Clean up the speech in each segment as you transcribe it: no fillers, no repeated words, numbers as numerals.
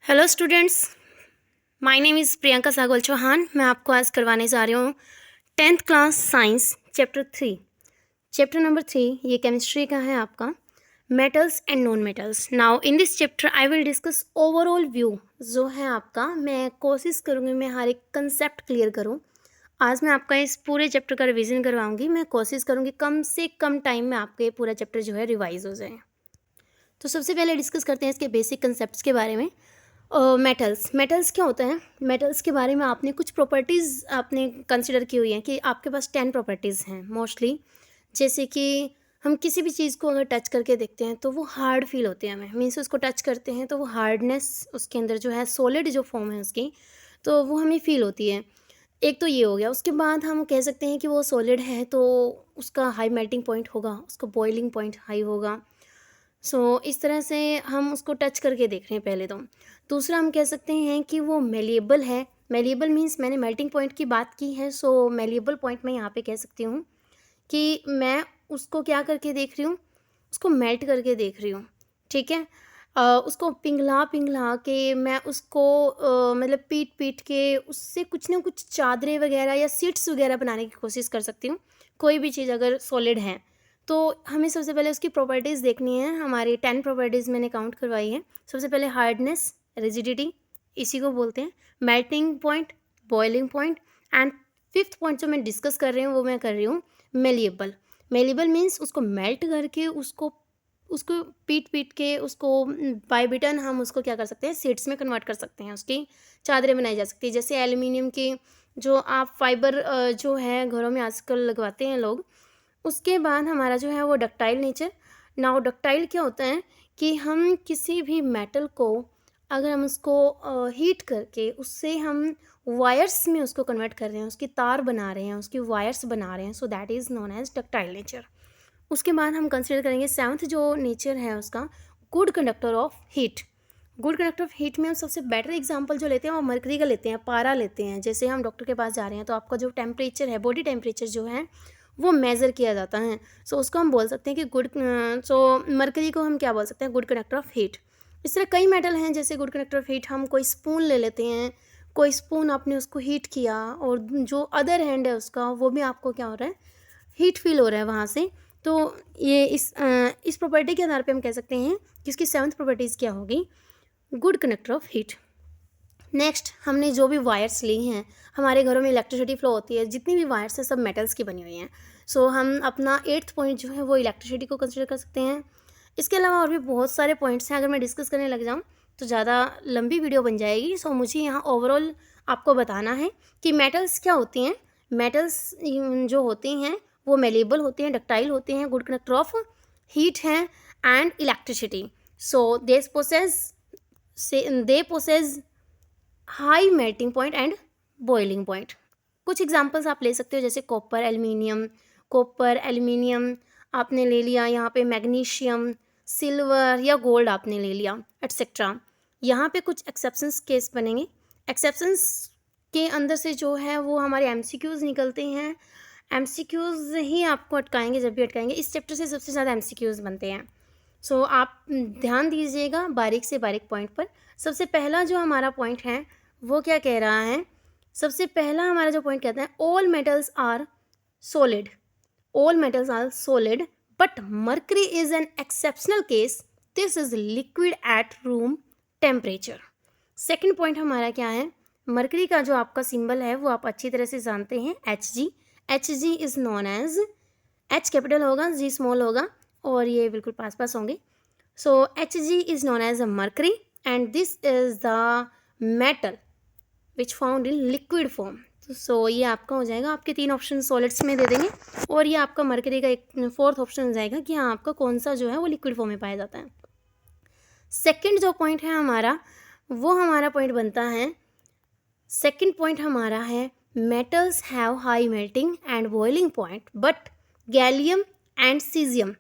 Hello students, my name is Priyanka Sagol Chauhan. मैं आपको आज करवाने जा रही हूँ 10th class science chapter 3। Chapter number 3 ये केमिस्ट्री का है आपका, metals and non metals. Now in this chapter I will discuss overall view जो है आपका। मैं कोशिश करूँगी मैं हर एक कंसेप्ट क्लियर करूँ। आज मैं आपका इस पूरे चैप्टर का रिवीजन करवाऊँगी। मैं कोशिश करूँगी कम से कम टाइम में आपका ये पूरा चैप्टर जो है रिवाइज हो जाए। तो सबसे पहले डिस्कस करते हैं इसके बेसिक कंसेप्ट्स के बारे में। मेटल्स क्या होता है? मेटल्स के बारे में आपने कुछ प्रॉपर्टीज़ आपने कंसिडर की हुई हैं कि आपके पास 10 प्रॉपर्टीज़ हैं मोस्टली। जैसे कि हम किसी भी चीज़ को अगर टच करके देखते हैं तो वो हार्ड फील होती है हमें, मीन्स उसको टच करते हैं तो वो हार्डनेस उसके अंदर जो है, सॉलिड जो फॉर्म है उसकी, तो वो हमें फील होती है। एक तो ये हो गया। उसके बाद हम कह सकते हैं कि वो सॉलिड है तो उसका हाई मेल्टिंग पॉइंट होगा, उसका बॉइलिंग पॉइंट हाई होगा। इस तरह से हम उसको टच करके देख रहे हैं पहले तो। दूसरा हम कह सकते हैं कि वो मेलिएबल है। मेलिएबल मीन्स मैंने मेल्टिंग पॉइंट की बात की है, मेलिएबल पॉइंट मैं यहाँ पे कह सकती हूँ कि मैं उसको क्या करके देख रही हूँ, उसको मेल्ट करके देख रही हूँ। ठीक है। उसको पिघला पिघला के मैं उसको मतलब पीट पीट के उससे कुछ ना कुछ चादरें वगैरह या सीट्स वगैरह बनाने की कोशिश कर सकती हूँ। कोई भी चीज़ अगर सॉलिड है तो हमें सबसे पहले उसकी प्रॉपर्टीज़ देखनी है। हमारी 10 प्रॉपर्टीज़ मैंने काउंट करवाई है। सबसे पहले हार्डनेस, रिजिडिटी, इसी को बोलते हैं, melting point, boiling point, and fifth point जो मैं डिस्कस कर रही हूँ वो मैं कर रही हूँ मेलिएबल। मेलिएबल मीन्स उसको मेल्ट करके उसको उसको पीट पीट के उसको बाय बिटन हम उसको क्या कर सकते हैं, सीड्स में कन्वर्ट कर सकते हैं, उसकी चादरें बनाई जा सकती है। जैसे एल्यूमिनियम की जो आप फाइबर जो है घरों में आजकल लगवाते हैं लोग। उसके बाद हमारा जो है वो डक्टाइल नेचर। नाउ डक्टाइल क्या होता है कि हम किसी भी मेटल को अगर हम उसको हीट करके उससे हम वायर्स में उसको कन्वर्ट कर रहे हैं, उसकी तार बना रहे हैं, उसकी वायर्स बना रहे हैं, so that is known as ductile nature. उसके बाद हम कंसिडर करेंगे सेवन्थ जो नेचर है उसका, good conductor of heat. Good conductor of heat में हम सबसे बेटर एग्जांपल जो लेते हैं वो मरकरी का लेते हैं, पारा लेते हैं। जैसे हम डॉक्टर के पास जा रहे हैं तो आपका जो टेम्परेचर है, बॉडी टेम्परेचर जो है वो मेज़र किया जाता है। उसको हम बोल सकते हैं कि मरकरी को हम क्या बोल सकते हैं, गुड कंडक्टर ऑफ हीट। इस तरह कई मेटल हैं जैसे गुड कंडक्टर ऑफ हीट। हम कोई स्पून ले लेते हैं, कोई स्पून आपने उसको हीट किया और जो अदर हैंड है उसका वो भी आपको क्या हो रहा है, हीट फील हो रहा है वहाँ से। तो ये इस प्रॉपर्टी के आधार पे हम कह सकते हैं कि इसकी सेवन्थ प्रॉपर्टीज़ क्या होगी, good conductor of heat. Next हमने जो भी वायर्स ली हैं, हमारे घरों में इलेक्ट्रिसिटी फ्लो होती है, जितनी भी वायर्स हैं सब मेटल्स की बनी हुई हैं। हम अपना 8th पॉइंट जो है वो इलेक्ट्रिसिटी को कंसिडर कर सकते हैं। इसके अलावा और भी बहुत सारे पॉइंट्स हैं, अगर मैं डिस्कस करने लग जाऊँ तो ज़्यादा लंबी वीडियो बन जाएगी। मुझे यहाँ ओवरऑल आपको बताना है कि मेटल्स क्या होती हैं। मेटल्स जो होती हैं वो मेलेबल होते हैं, डक्टाइल होते हैं, गुड कंडक्टर ऑफ हीट हैं and electricity. They possess high melting point and boiling point. कुछ एग्जांपल्स आप ले सकते हो जैसे कॉपर एल्यूमिनियम आपने ले लिया, यहाँ पे मैग्नीशियम, सिल्वर या गोल्ड आपने ले लिया, एट्सेट्रा। यहाँ पे कुछ एक्सेप्शंस केस बनेंगे। एक्सेप्शंस के अंदर से जो है वो हमारे एमसीक्यूज़ निकलते हैं। एमसीक्यूज़ ही आपको अटकाएंगे, जब भी अटकाएंगे। इस चैप्टर से सबसे ज़्यादा एमसीक्यूज़ बनते हैं। आप ध्यान दीजिएगा बारीक से बारीक पॉइंट पर। सबसे पहला जो हमारा पॉइंट है वो क्या कह रहा है, सबसे पहला हमारा जो पॉइंट कहता है, all metals are solid, all metals are solid but mercury is an exceptional case, this is liquid at room temperature. Second point हमारा क्या है, मर्करी का जो आपका सिंबल है वो आप अच्छी तरह से जानते हैं, Hg। Hg is known as, H capital होगा, G स्मॉल होगा और ये बिल्कुल पास पास होंगे। Hg is known as a mercury and this is the metal which found in liquid form. ये आपका हो जाएगा, आपके 3 ऑप्शन सॉलिड्स में दे देंगे और ये आपका मरकरी का एक 4th ऑप्शन हो जाएगा कि हाँ आपका कौन सा जो है वो लिक्विड फॉर्म में पाया जाता है। सेकंड जो पॉइंट है हमारा, वो हमारा पॉइंट बनता है, सेकंड पॉइंट हमारा है, metals have high melting and boiling point but gallium and caesium,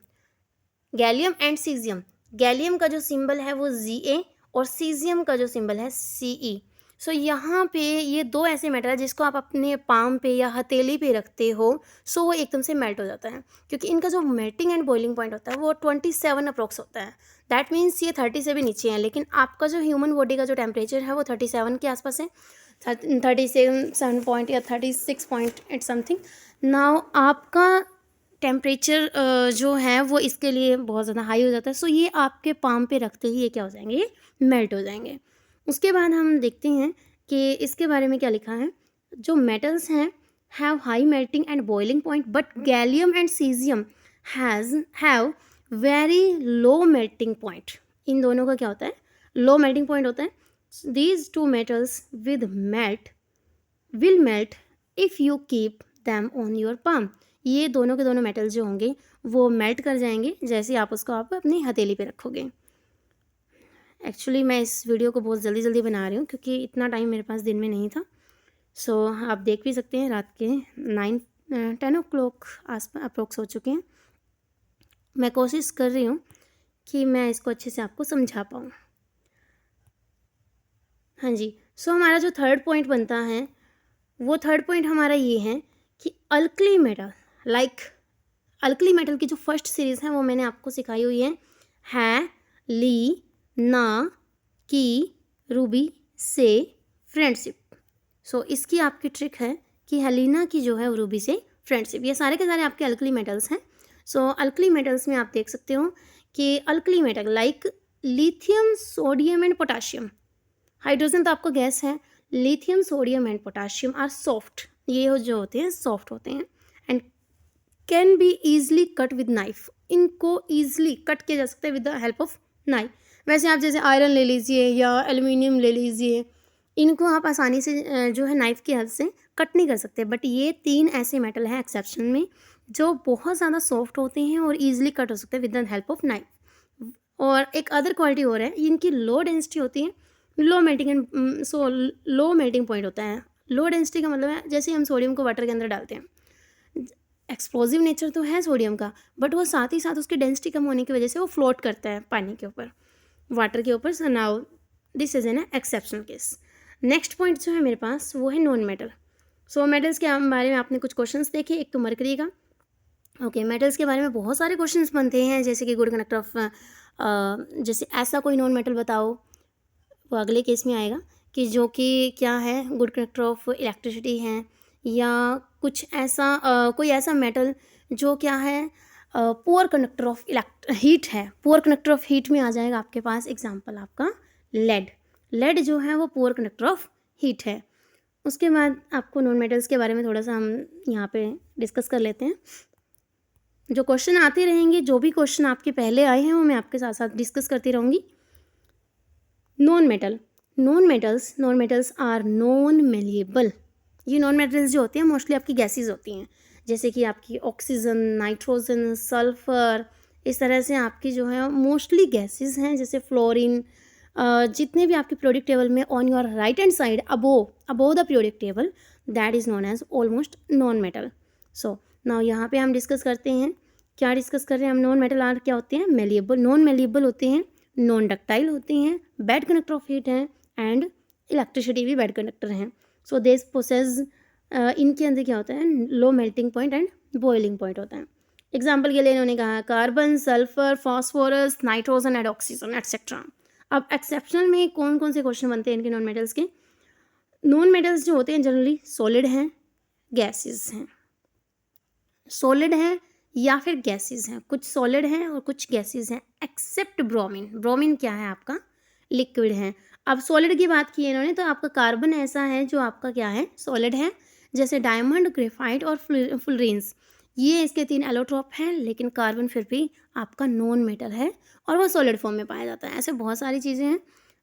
gallium and caesium, gallium का जो सिंबल है वो Ga और सीजियम का जो सिंबल है Ce। सो यहाँ पे ये दो ऐसे मेटल है जिसको आप अपने पाम पे या हथेली पे रखते हो, सो वो एकदम से मेल्ट हो जाता है, क्योंकि इनका जो मेल्टिंग एंड बॉइलिंग पॉइंट होता है वो 27 अप्रोक्स होता है। दैट मीन्स ये 30 से भी नीचे है, लेकिन आपका जो ह्यूमन बॉडी का जो टेम्परेचर है वो 37 के आसपास है, 37 पॉइंट या 36 पॉइंट एट समथिंग। नाउ आपका टेम्परेचर जो है वो इसके लिए बहुत ज़्यादा हाई हो जाता है, सो ये आपके पाम पे रखते ही ये क्या हो जाएंगे, ये मेल्ट हो जाएंगे। उसके बाद हम देखते हैं कि इसके बारे में क्या लिखा है। जो मेटल्स हैं have high melting and boiling point, but gallium and caesium have very low melting point. इन दोनों का क्या होता है, लो मेल्टिंग पॉइंट होता है। These two metals will melt if you keep them on your palm. ये दोनों के दोनों मेटल्स जो होंगे वो मेल्ट कर जाएंगे जैसे आप उसको आप अपनी हथेली पे रखोगे। एक्चुअली मैं इस वीडियो को बहुत जल्दी जल्दी बना रही हूँ क्योंकि इतना टाइम मेरे पास दिन में नहीं था। सो आप देख भी सकते हैं रात के 10 o'clock आस अप्रोक्स हो चुके हैं। मैं कोशिश कर रही हूँ कि मैं इसको अच्छे से आपको समझा पाऊँ। हाँ जी, सो हमारा जो थर्ड पॉइंट बनता है वो थर्ड पॉइंट हमारा ये है कि अल्कली मेटल, अल्कली मेटल की जो फर्स्ट सीरीज़ है वो मैंने आपको सिखाई हुई है ली, ना, की, रूबी, से, फ्रेंडशिप। सो इसकी आपकी ट्रिक है कि हेलिना की जो है रूबी से फ्रेंडशिप। ये सारे के सारे आपके अल्कली मेटल्स हैं। सो अल्कली मेटल्स में आप देख सकते हो कि alkali metal like lithium, sodium and potassium. Hydrogen तो आपका गैस है, lithium, sodium and potassium are soft. ये जो होते हैं सॉफ्ट होते हैं and can be easily cut with knife. इनको ईजली कट किया जा सकता है with the help of knife. वैसे आप जैसे आयरन ले लीजिए या एल्यूमिनियम ले लीजिए, इनको आप आसानी से जो है नाइफ की हेल्प से कट नहीं कर सकते, बट ये तीन ऐसे मेटल हैं एक्सेप्शन में जो बहुत ज़्यादा सॉफ्ट होते हैं और ईजिली कट हो सकते हैं with the help of knife. और एक अदर क्वालिटी और है, इनकी लो डेंसिटी होती है, low melting and low melting point होता है। लो डेंसिटी का मतलब है जैसे हम सोडियम को वाटर के अंदर डालते हैं, एक्सप्लोजिव नेचर तो है सोडियम का, बट वो साथ ही साथ उसकी डेंसिटी कम होने की वजह से वो फ्लोट करता है पानी के ऊपर, वाटर के ऊपर। So now this is an exceptional case. Next point जो है मेरे पास वो है नॉन मेटल। सो मेटल्स के बारे में आपने कुछ क्वेश्चंस देखे, एक तो मरकरी का। ओके, मेटल्स के बारे में बहुत सारे क्वेश्चंस बनते हैं, जैसे कि गुड कंडक्टर ऑफ, जैसे ऐसा कोई नॉन मेटल बताओ, वो अगले केस में आएगा कि जो कि क्या है, गुड कंडक्टर ऑफ इलेक्ट्रिसिटी है, या कुछ ऐसा कोई ऐसा मेटल जो क्या है पुअर कंडक्टर ऑफ हीट है। पुअर कंडक्टर ऑफ हीट में आ जाएगा आपके पास एग्जांपल आपका लेड जो है वो पुअर कंडक्टर ऑफ हीट है। उसके बाद आपको नॉन मेटल्स के बारे में थोड़ा सा हम यहाँ पे डिस्कस कर लेते हैं। जो क्वेश्चन आते रहेंगे, जो भी क्वेश्चन आपके पहले आए हैं वो मैं आपके साथ साथ डिस्कस करती रहूँगी। Non metals are non malleable. ये नॉन मेटल्स जो होते हैं मोस्टली आपकी गैसेज होती हैं, जैसे कि आपकी ऑक्सीजन, नाइट्रोजन, सल्फर, इस तरह से आपकी जो है मोस्टली गैसेज हैं, जैसे फ्लोरीन। जितने भी आपके पीरियोडिक टेबल में on your right hand side above the periodic table, that is known as almost non metal. So now यहाँ पे हम डिस्कस करते हैं, क्या डिस्कस कर रहे हैं हम। नॉन मेटल आर क्या होते हैं, मेलिएबल, नॉन मेलिएबल होते हैं, नॉन डक्टाइल होते हैं, बैड कंडक्टर ऑफ हीट हैं, एंड इलेक्ट्रिसिटी भी बैड कंडक्टर हैं। सो दिस प्रोसेस इनके अंदर क्या होता है, लो melting point and boiling point होता है। एग्जाम्पल के लिए इन्होंने कहा carbon, sulphur, phosphorus, nitrogen and oxygen etcetera. अब एक्सेप्शनल में कौन कौन से क्वेश्चन बनते हैं इनके नॉन मेटल्स के। नॉन मेटल्स जो होते हैं जनरली सॉलिड हैं, गैसेस हैं, सॉलिड हैं या फिर गैसेस हैं, कुछ सॉलिड हैं और कुछ गैसेस हैं, एक्सेप्ट ब्रोमीन। ब्रोमीन क्या है आपका, लिक्विड है। अब सॉलिड की बात की इन्होंने तो आपका कार्बन ऐसा है जो आपका क्या है, सॉलिड है, जैसे डायमंड, ग्रेफाइट और फुलरेंस। ये इसके 3 एलोट्रॉप हैं, लेकिन कार्बन फिर भी आपका नॉन मेटल है और वो सॉलिड फॉर्म में पाया जाता है। ऐसे बहुत सारी चीज़ें हैं,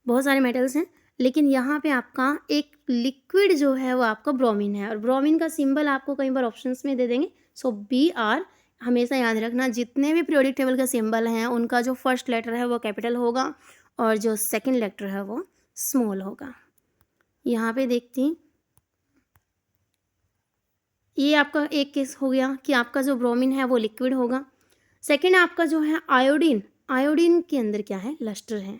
बहुत सारे मेटल्स हैं, लेकिन यहाँ पे आपका एक लिक्विड जो है वो आपका ब्रोमीन है, और ब्रोमीन का सिंबल आपको कई बार ऑप्शंस में दे देंगे। सो BR हमेशा याद रखना, जितने भी पीरियोडिक टेबल का सिंबल हैं उनका जो फर्स्ट लेटर है वो कैपिटल होगा और जो सेकंड लेटर है वो स्मॉल होगा। यहाँ पे देखते हैं, ये आपका एक केस हो गया कि आपका जो ब्रोमीन है वो लिक्विड होगा। सेकंड आपका जो है आयोडीन, आयोडीन के अंदर क्या है, लस्टर है।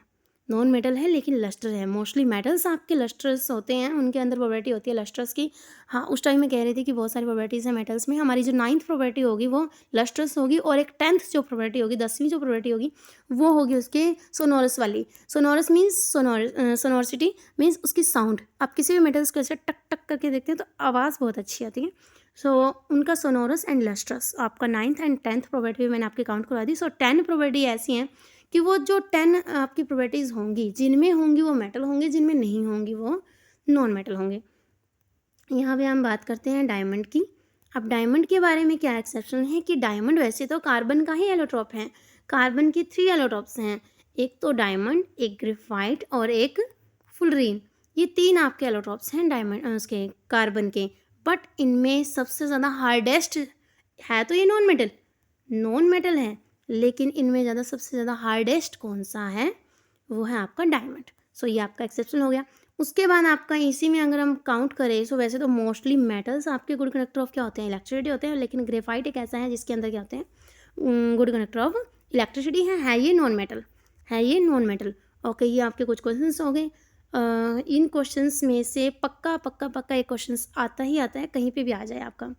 नॉन मेटल है लेकिन लस्टर है। मोस्टली मेटल्स आपके लस्टर्स होते हैं, उनके अंदर प्रॉपर्टी होती है लस्टर्स की। हाँ, उस टाइम मैं कह रही थी कि बहुत सारी प्रॉपर्टीज़ हैं मेटल्स में। हमारी जो 9th प्रॉपर्टी होगी वो लस्टर्स होगी, और एक 10th जो प्रॉपर्टी होगी, 10वीं जो प्रॉपर्टी होगी वो होगी उसके सोनोरस वाली। सोनोरस मीन्स सोनोरसिटी मीन्स उसकी साउंड। आप किसी भी मेटल्स को ऐसे टक टक करके देखते हैं तो आवाज़ बहुत अच्छी आती है। सो उनका सोनोरस एंड लस्टर्स आपका 9th एंड 10th प्रॉपर्टी मैंने आपके काउंट करवा दी। सो 10 प्रॉपर्टी ऐसी हैं कि वो जो 10 आपकी प्रॉपर्टीज़ होंगी, जिनमें होंगी वो मेटल होंगे, जिनमें नहीं होंगी वो नॉन मेटल होंगे। यहाँ पे हम बात करते हैं डायमंड की। अब डायमंड के बारे में क्या एक्सेप्शन है कि डायमंड वैसे तो कार्बन का ही एलोट्रॉप है। कार्बन की 3 एलोट्रॉप्स हैं, एक तो डायमंड, एक ग्रेफाइट और एक फुलरीन। ये 3 आपके एलोट्रॉप्स हैं डायमंड उसके कार्बन के। बट इनमें सबसे ज़्यादा हार्डेस्ट है तो ये नॉन मेटल है, लेकिन इनमें ज़्यादा सबसे ज़्यादा हार्डेस्ट कौन सा है, वो है आपका डायमंड। सो ये आपका एक्सेप्शन हो गया। उसके बाद आपका इसी में अगर हम काउंट करें, सो वैसे तो मोस्टली मेटल्स आपके गुड कंडक्टर ऑफ क्या होते हैं, इलेक्ट्रिसिटी होते हैं, लेकिन ग्रेफाइट एक ऐसा है जिसके अंदर क्या होते हैं, गुड कंडक्टर ऑफ इलेक्ट्रिसिटी है ये नॉन मेटल। ओके, ये आपके कुछ क्वेश्चंस हो गए। इन क्वेश्चंस में से पक्का एक क्वेश्चन आता ही आता है, कहीं पे भी आ जाए आपका।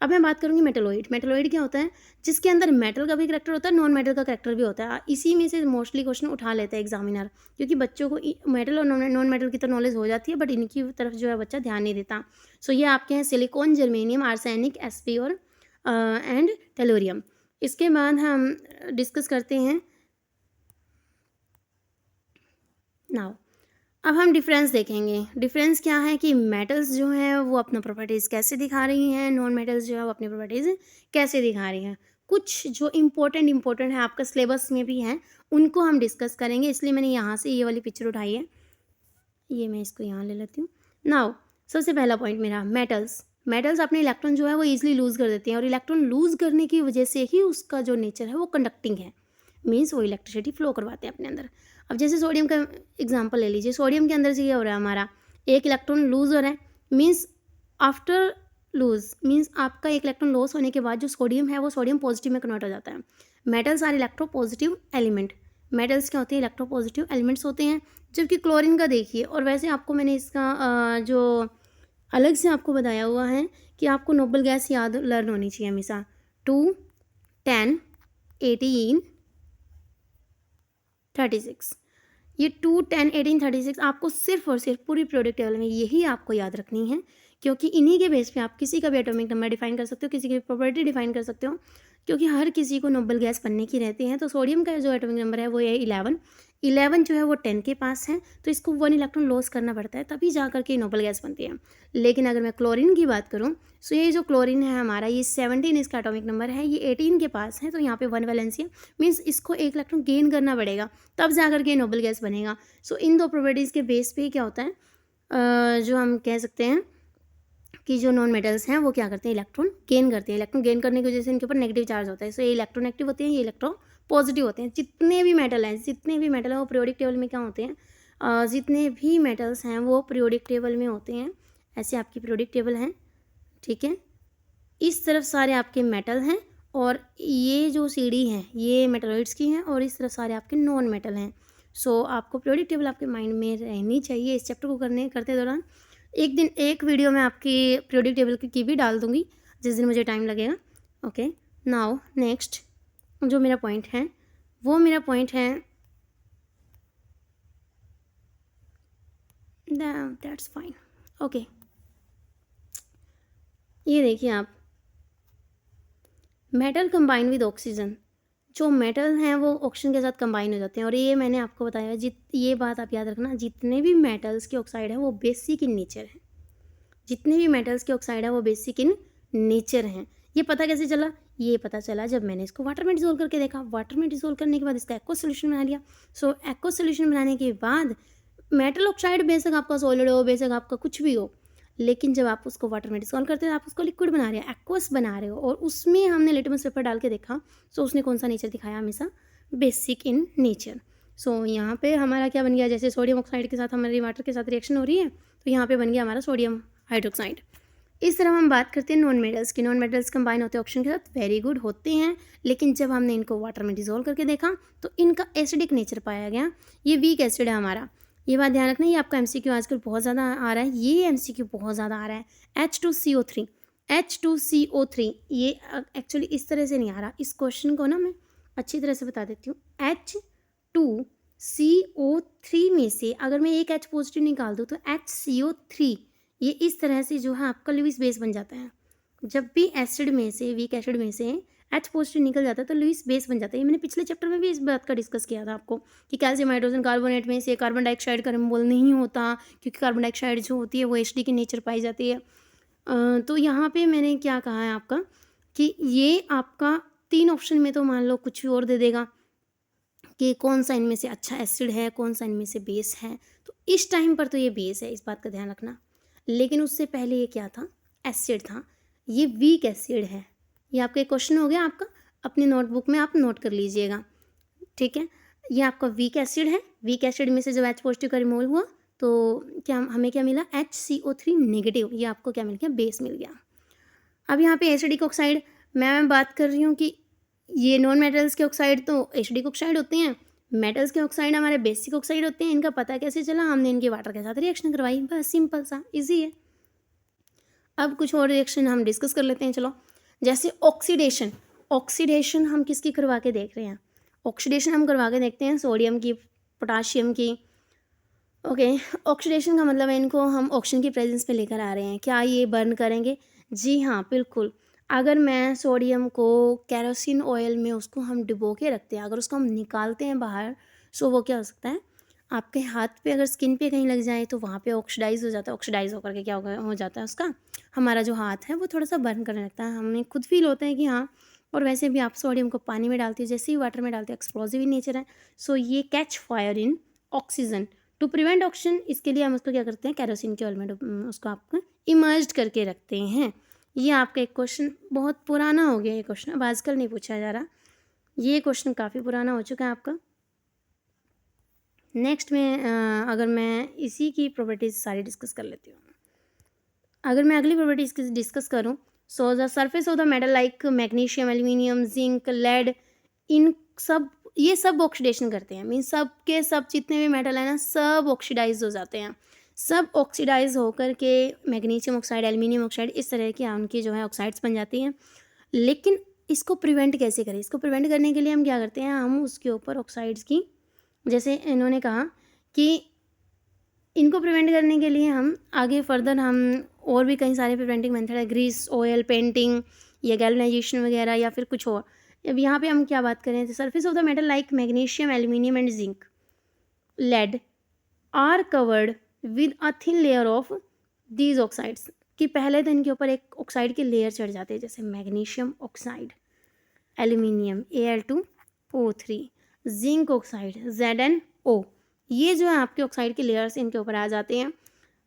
अब मैं बात करूँगी मेटलोइड क्या होता है, जिसके अंदर मेटल का भी करेक्टर होता है, नॉन मेटल का करेक्टर भी होता है। इसी में से मोस्टली क्वेश्चन उठा लेते हैं एग्जामिनर, क्योंकि बच्चों को मेटल और नॉन मेटल की तो नॉलेज हो जाती है, बट इनकी तरफ जो है बच्चा ध्यान नहीं देता। सो ये आपके हैं सिलिकॉन, जर्मेनियम, आर्सेनिक, एसपी और एंड टेलोरियम। इसके बाद हम डिस्कस करते हैं नाउ। अब हम डिफरेंस देखेंगे। डिफरेंस क्या है कि मेटल्स जो हैं वो अपना प्रॉपर्टीज़ कैसे दिखा रही हैं, नॉन मेटल्स जो है वो अपनी प्रॉपर्टीज़ कैसे दिखा रही हैं। कुछ जो इम्पोर्टेंट है आपका सिलेबस में भी हैं, उनको हम डिस्कस करेंगे, इसलिए मैंने यहाँ से ये वाली पिक्चर उठाई है। ये मैं इसको यहाँ ले लेती हूँ। नाउ सबसे पहला पॉइंट मेरा, मेटल्स अपने इलेक्ट्रॉन जो है वो ईजिली लूज़ कर देते हैं, और इलेक्ट्रॉन लूज़ करने की वजह से ही उसका जो नेचर है वो कंडक्टिंग है, मीन्स वो इलेक्ट्रिसिटी फ्लो करवाते हैं अपने अंदर। अब जैसे सोडियम का एग्जांपल ले लीजिए। सोडियम के अंदर से ये हो रहा है हमारा, एक इलेक्ट्रॉन लूज़ हो रहा है, मीन्स आफ्टर लूज मीन्स आपका एक इलेक्ट्रॉन लॉस होने के बाद जो सोडियम है वो सोडियम पॉजिटिव में कन्वर्ट हो जाता है। Metals are electro positive element. Metals क्या होते हैं, इलेक्ट्रो पॉजिटिव एलिमेंट्स होते हैं। जबकि क्लोरीन का देखिए, और वैसे आपको मैंने इसका जो अलग से आपको बताया हुआ है कि आपको नोबल गैस याद लर्न होनी चाहिए हमेशा, 2 10 18 36। ये 2 10 18 36 आपको सिर्फ और सिर्फ पूरी पीरियोडिक टेबल में यही आपको याद रखनी है, क्योंकि इन्हीं के बेस पे आप किसी का भी एटॉमिक नंबर डिफाइन कर सकते हो, किसी की भी प्रॉपर्टी डिफाइन कर सकते हो, क्योंकि हर किसी को नोबल गैस बनने की रहती है। तो सोडियम का जो एटॉमिक नंबर है वो है 11 जो है वो 10 के पास है, तो इसको 1 इलेक्ट्रॉन लॉस करना पड़ता है, तभी जा करके नोबल गैस बनती है। लेकिन अगर मैं क्लोरीन की बात करूँ, सो ये जो क्लोरीन है हमारा, ये 17 इसका एटॉमिक नंबर है, ये 18 के पास है, तो यहाँ पे 1 वैलेंसी है, मीन्स इसको एक इलेक्ट्रॉन गेन करना पड़ेगा, तब जा करके नोबल गैस बनेगा। सो इन दो प्रॉपर्टीज़ के बेस पे क्या होता है, जो हम कह सकते हैं कि जो नॉन मेटल्स हैं वो क्या करते हैं, इलेक्ट्रॉन गेन करते हैं। इलेक्ट्रॉन गेन करने की वजह से इनके ऊपर नेगेटिव चार्ज होता है, सो ये इलेक्ट्रोनेगेटिव होते हैं, ये इलेक्ट्रो पॉजिटिव होते हैं। जितने भी मेटल हैं वो पीरियोडिक टेबल में क्या होते हैं, जितने भी मेटल्स हैं वो पीरियोडिक टेबल में होते हैं। ऐसे आपकी पीरियोडिक टेबल है, ठीक है। इस तरफ सारे आपके मेटल हैं, और ये जो सीढ़ी है ये मेटलॉइड्स की हैं, और इस तरफ सारे आपके नॉन मेटल हैं। सो आपको पीरियोडिक टेबल आपके माइंड में रहनी चाहिए इस चैप्टर को करते दौरान। एक दिन एक वीडियो में आपकी पीरियोडिक टेबल की भी डाल दूंगी, जिस दिन मुझे टाइम लगेगा। ओके, नाउ नेक्स्ट जो मेरा पॉइंट है वो मेरा पॉइंट है, दैट्स फाइन। ओके, ये देखिए आप, मेटल कंबाइन विद ऑक्सीजन। जो मेटल हैं वो ऑक्सीजन के साथ कंबाइन हो जाते हैं, और ये मैंने आपको बताया, ये बात आप याद रखना, जितने भी मेटल्स के ऑक्साइड हैं वो बेसिक इन नेचर हैं। जितने भी मेटल्स के ऑक्साइड है वो बेसिक इन नेचर हैं। ये पता कैसे चला, ये पता चला जब मैंने इसको वाटर में डिसोल्व करके देखा। वाटर में डिसोल्व करने के बाद इसका एक्वा सोल्यूशन बना लिया। सो एक्वा सोल्यूशन बनाने के बाद मेटल ऑक्साइड बेशक आपका सॉलिड हो, बेशक आपका कुछ भी हो, लेकिन जब आप उसको वाटर में डिसोल्व करते हो आप उसको लिक्विड बना रहे हो, एक्वस बना रहे हो, और उसमें हमने लिटमस पेपर डाल के देखा। सो उसने कौन सा नेचर दिखाया, हमेशा बेसिक इन नेचर। सो यहाँ पे हमारा क्या बन गया, जैसे सोडियम ऑक्साइड के साथ हमारी वाटर के साथ रिएक्शन हो रही है, तो यहाँ पे बन गया हमारा सोडियम हाइड्रोक्साइड। इस तरह हम बात करते हैं नॉन मेटल्स की। नॉन मेटल्स कंबाइन होते हैं ऑक्सीजन के साथ, वेरी गुड होते हैं, लेकिन जब हमने इनको वाटर में डिजोल्व करके देखा तो इनका एसिडिक नेचर पाया गया। ये वीक एसिड है हमारा, ये बात ध्यान रखना। ये आपका एमसीक्यू आजकल बहुत ज़्यादा आ रहा है, ये एमसीक्यू बहुत ज़्यादा आ रहा है। H2CO3, H2CO3 ये एक्चुअली इस तरह से नहीं आ रहा। इस क्वेश्चन को ना मैं अच्छी तरह से बता देती हूँ। H2CO3 में से अगर मैं एक H पॉजिटिव निकाल दूँ तो HCO3 ये इस तरह से जो है आपका लुईस बेस बन जाता है। जब भी एसिड में से, वीक एसिड में से H पॉजिटिव निकल जाता है तो लुईस बेस बन जाता है। ये मैंने पिछले चैप्टर में भी इस बात का डिस्कस किया था आपको कि कैल्शियम हाइड्रोजन कार्बोनेट में से कार्बन डाइऑक्साइड का रिमूवल नहीं होता, क्योंकि कार्बन डाइऑक्साइड जो होती है वो एचडी की नेचर पाई जाती है। तो यहाँ पे मैंने क्या कहा है आपका कि ये आपका 3 ऑप्शन में तो मान लो कुछ और दे देगा कि कौन सा इनमें से अच्छा एसिड है, कौन सा इनमें से बेस है। तो इस टाइम पर तो ये बेस है, इस बात का ध्यान रखना। लेकिन उससे पहले ये क्या था, एसिड था। ये वीक एसिड है। ये आपका एक क्वेश्चन हो गया आपका, अपनी नोटबुक में आप नोट कर लीजिएगा, ठीक है। ये आपका वीक एसिड है। वीक एसिड में से जब H पॉजिटिव का रिमूवल हुआ तो क्या हमें क्या मिला, HCO3 नेगेटिव। ये आपको क्या मिल गया, बेस मिल गया। अब यहाँ पे एसिडिक ऑक्साइड मैं बात कर रही हूँ कि ये नॉन मेटल्स के ऑक्साइड तो एसिडिक ऑक्साइड होते हैं, मेटल्स के ऑक्साइड हमारे बेसिक ऑक्साइड होते हैं। इनका पता कैसे चला, हमने इनके वाटर के साथ रिएक्शन करवाई, बस सिंपल सा, इजी है। अब कुछ और रिएक्शन हम डिस्कस कर लेते हैं, चलो। जैसे ऑक्सीडेशन, ऑक्सीडेशन हम किसकी करवा के देख रहे हैं, ऑक्सीडेशन हम करवा के देखते हैं सोडियम की, पोटाशियम की। ओके, ऑक्सीडेशन का मतलब है इनको हम ऑक्सीजन की प्रेजेंस पे लेकर आ रहे हैं। क्या ये बर्न करेंगे? जी हाँ, बिल्कुल। अगर मैं सोडियम को केरोसिन ऑयल में उसको हम डुबो के रखते हैं, अगर उसको हम निकालते हैं बाहर, सो वो क्या हो सकता है, आपके हाथ पे अगर स्किन पे कहीं लग जाए तो वहाँ पे ऑक्सीडाइज हो जाता है। ऑक्सीडाइज होकर के क्या हो जाता है उसका, हमारा जो हाथ है वो थोड़ा सा बर्न करने लगता है, हमें खुद फील होता है कि हाँ। और वैसे भी आप सोडियम को पानी में डालते हो, जैसे ही वाटर में डालते हो, एक्सप्लोजिव इन नेचर है, सो ये catch fire in oxygen. To prevent oxygen, इसके लिए हम उसको क्या करते हैं, केरोसिन के ऑयल में उसको आपको इमर्ज्ड करके रखते हैं। ये आपका एक क्वेश्चन बहुत पुराना हो गया, ये क्वेश्चन अब आजकल नहीं पूछा जा रहा, ये क्वेश्चन काफ़ी पुराना हो चुका है आपका। नेक्स्ट में अगर मैं इसी की प्रॉपर्टीज सारी डिस्कस कर लेती हूँ, अगर मैं अगली प्रॉपर्टीज की डिस्कस करूँ, so the surface of the metal like magnesium, aluminium, zinc, lead, इन सब ये सब ऑक्सीडेशन करते हैं। मीन्स सब के सब जितने भी मेटल है ना, सब ऑक्सीडाइज हो जाते हैं। सब ऑक्सीडाइज होकर के मैग्नीशियम ऑक्साइड, एल्यूमिनियम ऑक्साइड, इस तरह की उनकी जो है ऑक्साइड्स बन जाती हैं। लेकिन इसको प्रिवेंट कैसे करें, इसको प्रिवेंट करने के लिए हम क्या करते हैं, हम उसके ऊपर ऑक्साइड्स की, जैसे इन्होंने कहा कि इनको प्रिवेंट करने के लिए हम आगे फर्दर हम और भी कई सारे प्रिवेंटिंग मेथड है, ग्रीस, ऑयल पेंटिंग या गैल्वेनाइजेशन वगैरह या फिर कुछ और। अब यहाँ पे हम क्या बात करें, surface of the metal like magnesium, aluminium and zinc, lead are covered with a thin layer of these oxides, कि पहले तो इनके ऊपर एक ऑक्साइड की लेयर चढ़ जाती है, जैसे magnesium oxide, aluminium Al2O3, zinc oxide ZnO, ये जो है आपके ऑक्साइड के लेयर्स इनके ऊपर आ जाते हैं।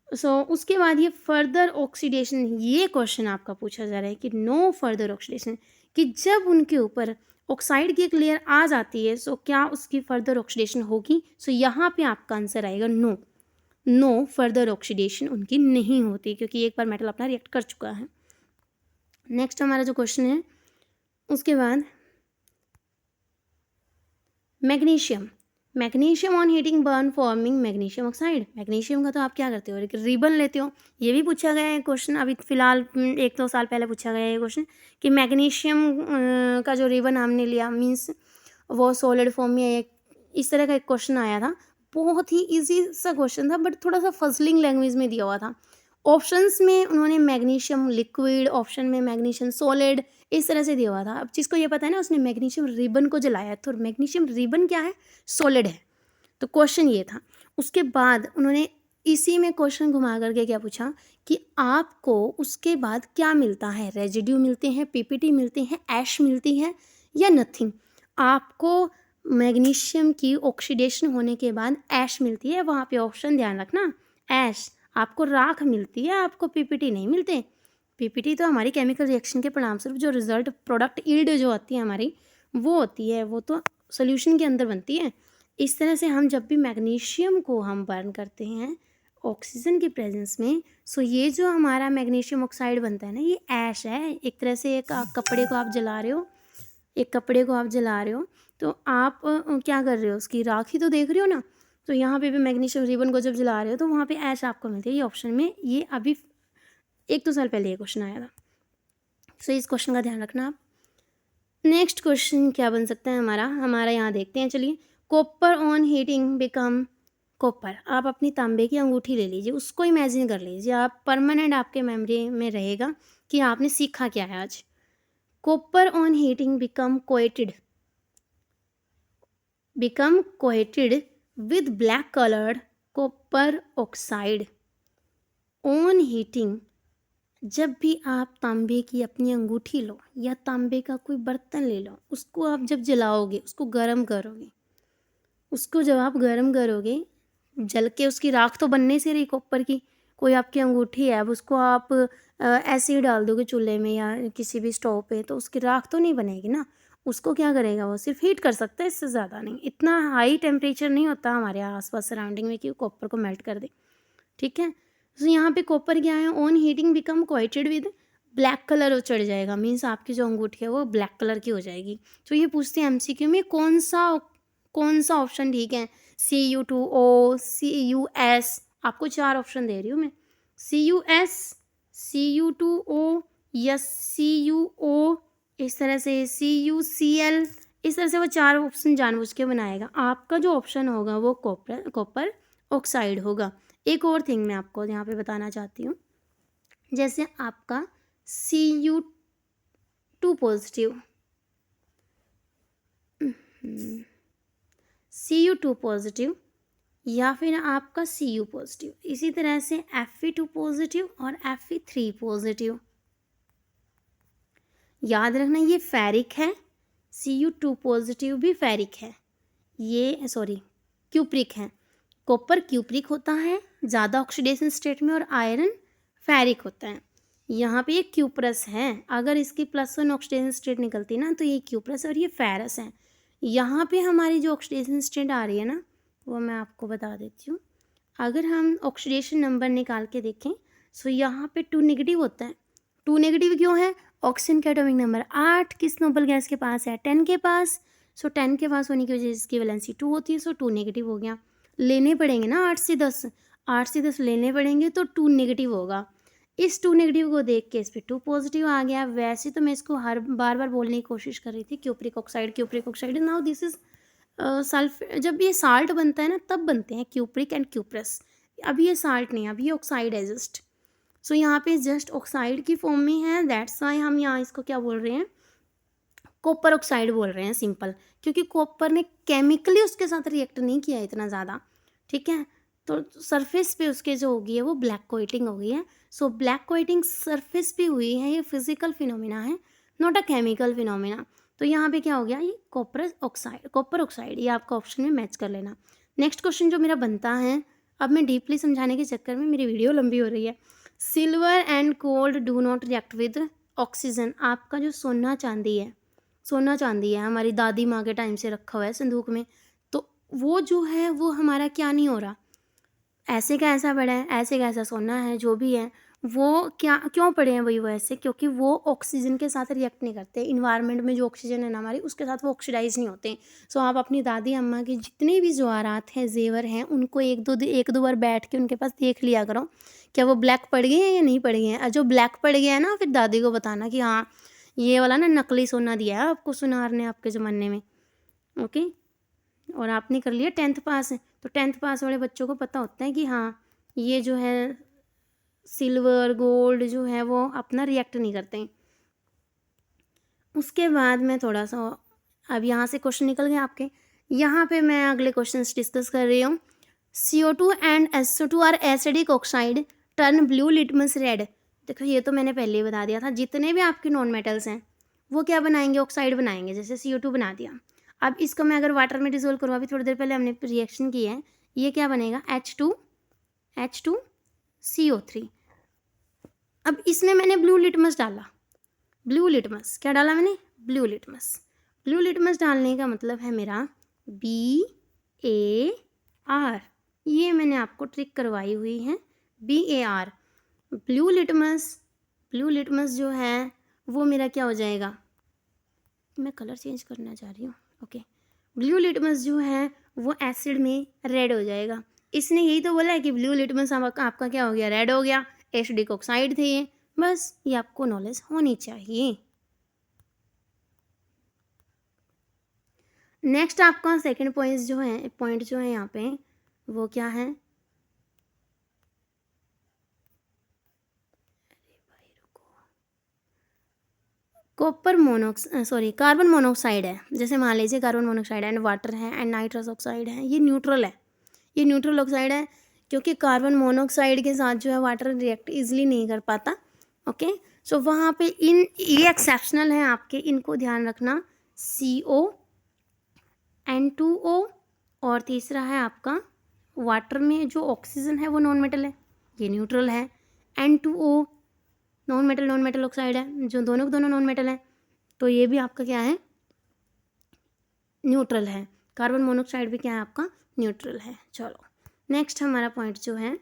सो उसके बाद ये फर्दर ऑक्सीडेशन, ये क्वेश्चन आपका पूछा जा रहा है कि नो फर्दर ऑक्सीडेशन, कि जब उनके ऊपर ऑक्साइड की एक लेयर आ जाती है सो क्या उसकी फर्दर ऑक्सीडेशन होगी। सो यहाँ पे आपका आंसर आएगा नो, नो फर्दर ऑक्सीडेशन उनकी नहीं होती, क्योंकि एक बार मेटल अपना रिएक्ट कर चुका है। नेक्स्ट हमारा जो क्वेश्चन है उसके बाद magnesium, magnesium on heating burn forming magnesium oxide. Magnesium का तो आप क्या करते हो, एक रिबन लेते हो। ये भी पूछा गया है क्वेश्चन, अभी फिलहाल 1-2 साल पहले पूछा गया है ये क्वेश्चन कि मैग्नीशियम का जो रिबन हमने लिया, मीन्स वो सॉलिड फॉर्म में, एक इस तरह का एक क्वेश्चन आया था। बहुत ही ईजी सा क्वेश्चन था, बट थोड़ा सा फजलिंग लैंग्वेज में दिया हुआ था। ऑप्शंस में उन्होंने मैग्नीशियम लिक्विड, ऑप्शन में मैग्नीशियम सॉलिड, इस तरह से दिया हुआ था। अब जिसको ये पता है ना, उसने मैग्नीशियम रिबन को जलाया, तो मैग्नीशियम रिबन क्या है, सॉलिड है। तो क्वेश्चन ये था। उसके बाद उन्होंने इसी में क्वेश्चन घुमा करके क्या पूछा कि आपको उसके बाद क्या मिलता है, रेजिड्यू मिलते हैं, पीपीटी मिलते हैं, ऐश मिलती है या नथिंग। आपको मैग्नीशियम की ऑक्सीडेशन होने के बाद ऐश मिलती है, वहाँ पे ऑप्शन ध्यान रखना, ऐश आपको राख मिलती है, आपको पीपीटी नहीं मिलते। पीपीटी तो हमारी केमिकल रिएक्शन के परिणाम स्वरूप जो रिजल्ट प्रोडक्ट यील्ड जो आती है हमारी, वो होती है, वो तो सोल्यूशन के अंदर बनती है। इस तरह से हम जब भी मैग्नीशियम को हम बर्न करते हैं ऑक्सीजन की प्रेजेंस में। सो ये जो हमारा मैग्नीशियम ऑक्साइड बनता है ना, ये ऐश है। एक तरह से एक कपड़े को आप जला रहे हो, एक कपड़े को आप जला रहे हो, तो आप क्या कर रहे हो, उसकी राख ही तो देख रहे हो ना। तो यहाँ पे भी मैग्नीशियम रिबन को जब जला रहे हो तो वहाँ पे ऐश आपको मिलती है। ये ऑप्शन में ये अभी 1-2 साल पहले ये क्वेश्चन आया था। सो इस क्वेश्चन का ध्यान रखना आप। नेक्स्ट क्वेश्चन क्या बन सकता है हमारा यहाँ देखते हैं। चलिए, copper on heating become copper. आप अपनी तांबे की अंगूठी ले लीजिए, उसको इमेजिन कर लीजिए आप, परमानेंट आपके मेमोरी में रहेगा कि आपने सीखा क्या है आज। Copper on heating become coated with black colored copper oxide on heating। जब भी आप तांबे की अपनी अंगूठी लो या तांबे का कोई बर्तन ले लो, उसको आप जब जलाओगे, उसको गर्म करोगे, उसको जब आप गर्म करोगे, जल के उसकी राख तो बनने से रही कॉपर की। कोई आपकी अंगूठी है, अब उसको आप ऐसे ही डाल दोगे चूल्हे में या किसी भी स्टोव पे, तो उसकी राख तो नहीं बनेगी ना। उसको क्या करेगा, वो सिर्फ हीट कर सकता है, इससे ज़्यादा नहीं। इतना हाई टेम्परेचर नहीं होता हमारे आसपास सराउंडिंग में कि वो कॉपर को मेल्ट कर दे। ठीक है, तो यहाँ पे कॉपर क्या है, on heating become coated with black colour चढ़ जाएगा, मीन्स आपकी जो अंगूठी है वो ब्लैक कलर की हो जाएगी। तो ये पूछते हैं MCQ में कौन सा ऑप्शन ठीक है। Cu2O, Cus, आपको 4 ऑप्शन दे रही हूँ मैं, Cus, Cu2O या Cuo, इस तरह से CuCl, इस तरह से वो 4 ऑप्शन जानबूझ के बनाएगा। आपका जो ऑप्शन होगा वो कॉपर ऑक्साइड होगा। एक और थिंग मैं आपको यहाँ पे बताना चाहती हूँ, जैसे आपका Cu2 पॉजिटिव, Cu2 पॉजिटिव या फिर आपका Cu पॉजिटिव, इसी तरह से Fe2 पॉजिटिव और Fe3 पॉजिटिव। याद रखना ये फेरिक है, Cu2 पॉजिटिव भी फेरिक है, ये क्यूप्रिक है। कॉपर क्यूप्रिक होता है ज़्यादा ऑक्सीडेशन स्टेट में, और आयरन फेरिक होता है। यहाँ पे ये क्यूप्रस है, अगर इसकी +1 ऑक्सीडेशन स्टेट निकलती ना तो ये क्यूप्रस और ये फेरस है। यहाँ पे हमारी जो ऑक्सीडेशन स्टेट आ रही है ना, वो मैं आपको बता देती हूँ। अगर हम ऑक्सीडेशन नंबर निकाल के देखें, सो यहाँ पे 2 नेगेटिव होता है। 2 नेगेटिव क्यों है, ऑक्सीजन का एटॉमिक नंबर 8 किस नोबल गैस के पास है, 10 के पास। सो 10 के पास होने की वजह से इसकी वैलेंसी 2 होती है, सो 2 नेगेटिव हो गया। लेने पड़ेंगे ना 8 से 10 लेने पड़ेंगे, तो 2 नेगेटिव होगा। इस 2 नेगेटिव को देख के इस पर 2 पॉजिटिव आ गया। वैसे तो मैं इसको हर बार बोलने की कोशिश कर रही थी, cupric oxide. Now this is sulph. जब ये साल्ट बनता है ना, तब बनते हैं क्यूप्रिक एंड क्यूप्रस। अभी ये साल्ट नहीं है, अभी ये ऑक्साइड है जस्ट। सो यहाँ पे जस्ट ऑक्साइड की फॉर्म में है, दैट्स वाई हम यहाँ इसको क्या बोल रहे हैं, कॉपर ऑक्साइड बोल रहे हैं, सिंपल। क्योंकि कॉपर ने केमिकली उसके साथ रिएक्ट नहीं किया इतना ज़्यादा। ठीक है, तो सरफेस पे उसके जो होगी है वो ब्लैक कोटिंग हो गई है। सो ब्लैक कोटिंग सरफेस पे हुई है, ये फिजिकल फिनोमिना है, नॉट अ केमिकल फिनोमिना। तो यहाँ पे क्या हो गया, ये कॉपर ऑक्साइड, ये आपका ऑप्शन में मैच कर लेना। नेक्स्ट क्वेश्चन जो मेरा बनता है, अब मैं डीपली समझाने के चक्कर में मेरी वीडियो लंबी हो रही है। Silver and gold do not react with oxygen. आपका जो सोना चांदी है हमारी दादी माँ के टाइम से रखा हुआ है संदूक में, तो वो जो है वो हमारा क्या नहीं हो रहा, ऐसे का ऐसा पड़ा है, ऐसे का ऐसा सोना है, जो भी है वो क्या क्यों पड़े हैं वही वो ऐसे, क्योंकि वो ऑक्सीजन के साथ रिएक्ट नहीं करते। इन्वायरमेंट में जो ऑक्सीजन है ना हमारी, उसके साथ वो ऑक्सीडाइज नहीं होते। सो आप अपनी दादी अम्मा के जितने भी जवाहरात हैं, जेवर हैं, उनको एक दो बार बैठ के उनके पास देख लिया करो, क्या वो ब्लैक पड़ गए हैं या नहीं पड़ गए हैं। और जो ब्लैक पड़ गया है ना, फिर दादी को बताना कि हाँ ये वाला ना नकली सोना दिया है आपको सुनार ने आपके ज़माने में। ओके, और आपने कर लिया 10th पास है, तो 10th पास वाले बच्चों को पता होता है कि हाँ ये जो है सिल्वर गोल्ड जो है वो अपना रिएक्ट नहीं करते हैं। उसके बाद मैं थोड़ा सा, अब यहाँ से क्वेश्चन निकल गए आपके, यहाँ पे मैं अगले क्वेश्चन डिस्कस कर रही हूँ। CO2 and SO2 are acidic oxide turn blue litmus red. देखो ये तो मैंने पहले ही बता दिया था, जितने भी आपके नॉन मेटल्स हैं वो क्या बनाएंगे, ऑक्साइड बनाएंगे। जैसे CO2 बना दिया, अब इसको मैं अगर वाटर में डिसोल्व करूँ, अभी थोड़ी देर पहले हमने रिएक्शन की है, ये क्या बनेगा, H2CO3। अब इसमें मैंने ब्लू लिटमस डाला, क्या डाला मैंने, ब्लू लिटमस डालने का मतलब है मेरा BAR, ये मैंने आपको ट्रिक करवाई हुई है। BAR ब्लू लिटमस जो है वो मेरा क्या हो जाएगा, मैं कलर चेंज करना चाह रही हूँ। ओके, ब्लू लिटमस जो है वो एसिड में रेड हो जाएगा। इसने यही तो बोला है कि ब्लू लिटमस आपका क्या हो गया, रेड हो गया, एसिडिक ऑक्साइड थे ये। बस ये आपको नॉलेज होनी चाहिए। नेक्स्ट आपका सेकंड पॉइंट जो है यहाँ पे वो क्या है, कार्बन मोनोऑक्साइड है। जैसे मान लीजिए कार्बन मोनोऑक्साइड एंड वाटर है एंड नाइट्रस ऑक्साइड है, ये न्यूट्रल है, ये न्यूट्रल ऑक्साइड है क्योंकि कार्बन मोनोऑक्साइड के साथ जो है वाटर रिएक्ट इजीली नहीं कर पाता। ओके, सो वहाँ पे ये एक्सेप्शनल है आपके, इनको ध्यान रखना। CO N2O और तीसरा है आपका वाटर में जो ऑक्सीजन है वो नॉन मेटल है, ये न्यूट्रल है। N2O नॉन मेटल ऑक्साइड है, जो दोनों के दोनों नॉन मेटल है, तो ये भी आपका क्या है, न्यूट्रल है। कार्बन मोनोऑक्साइड भी क्या है आपका, न्यूट्रल है। चलो नेक्स्ट हमारा पॉइंट जो है,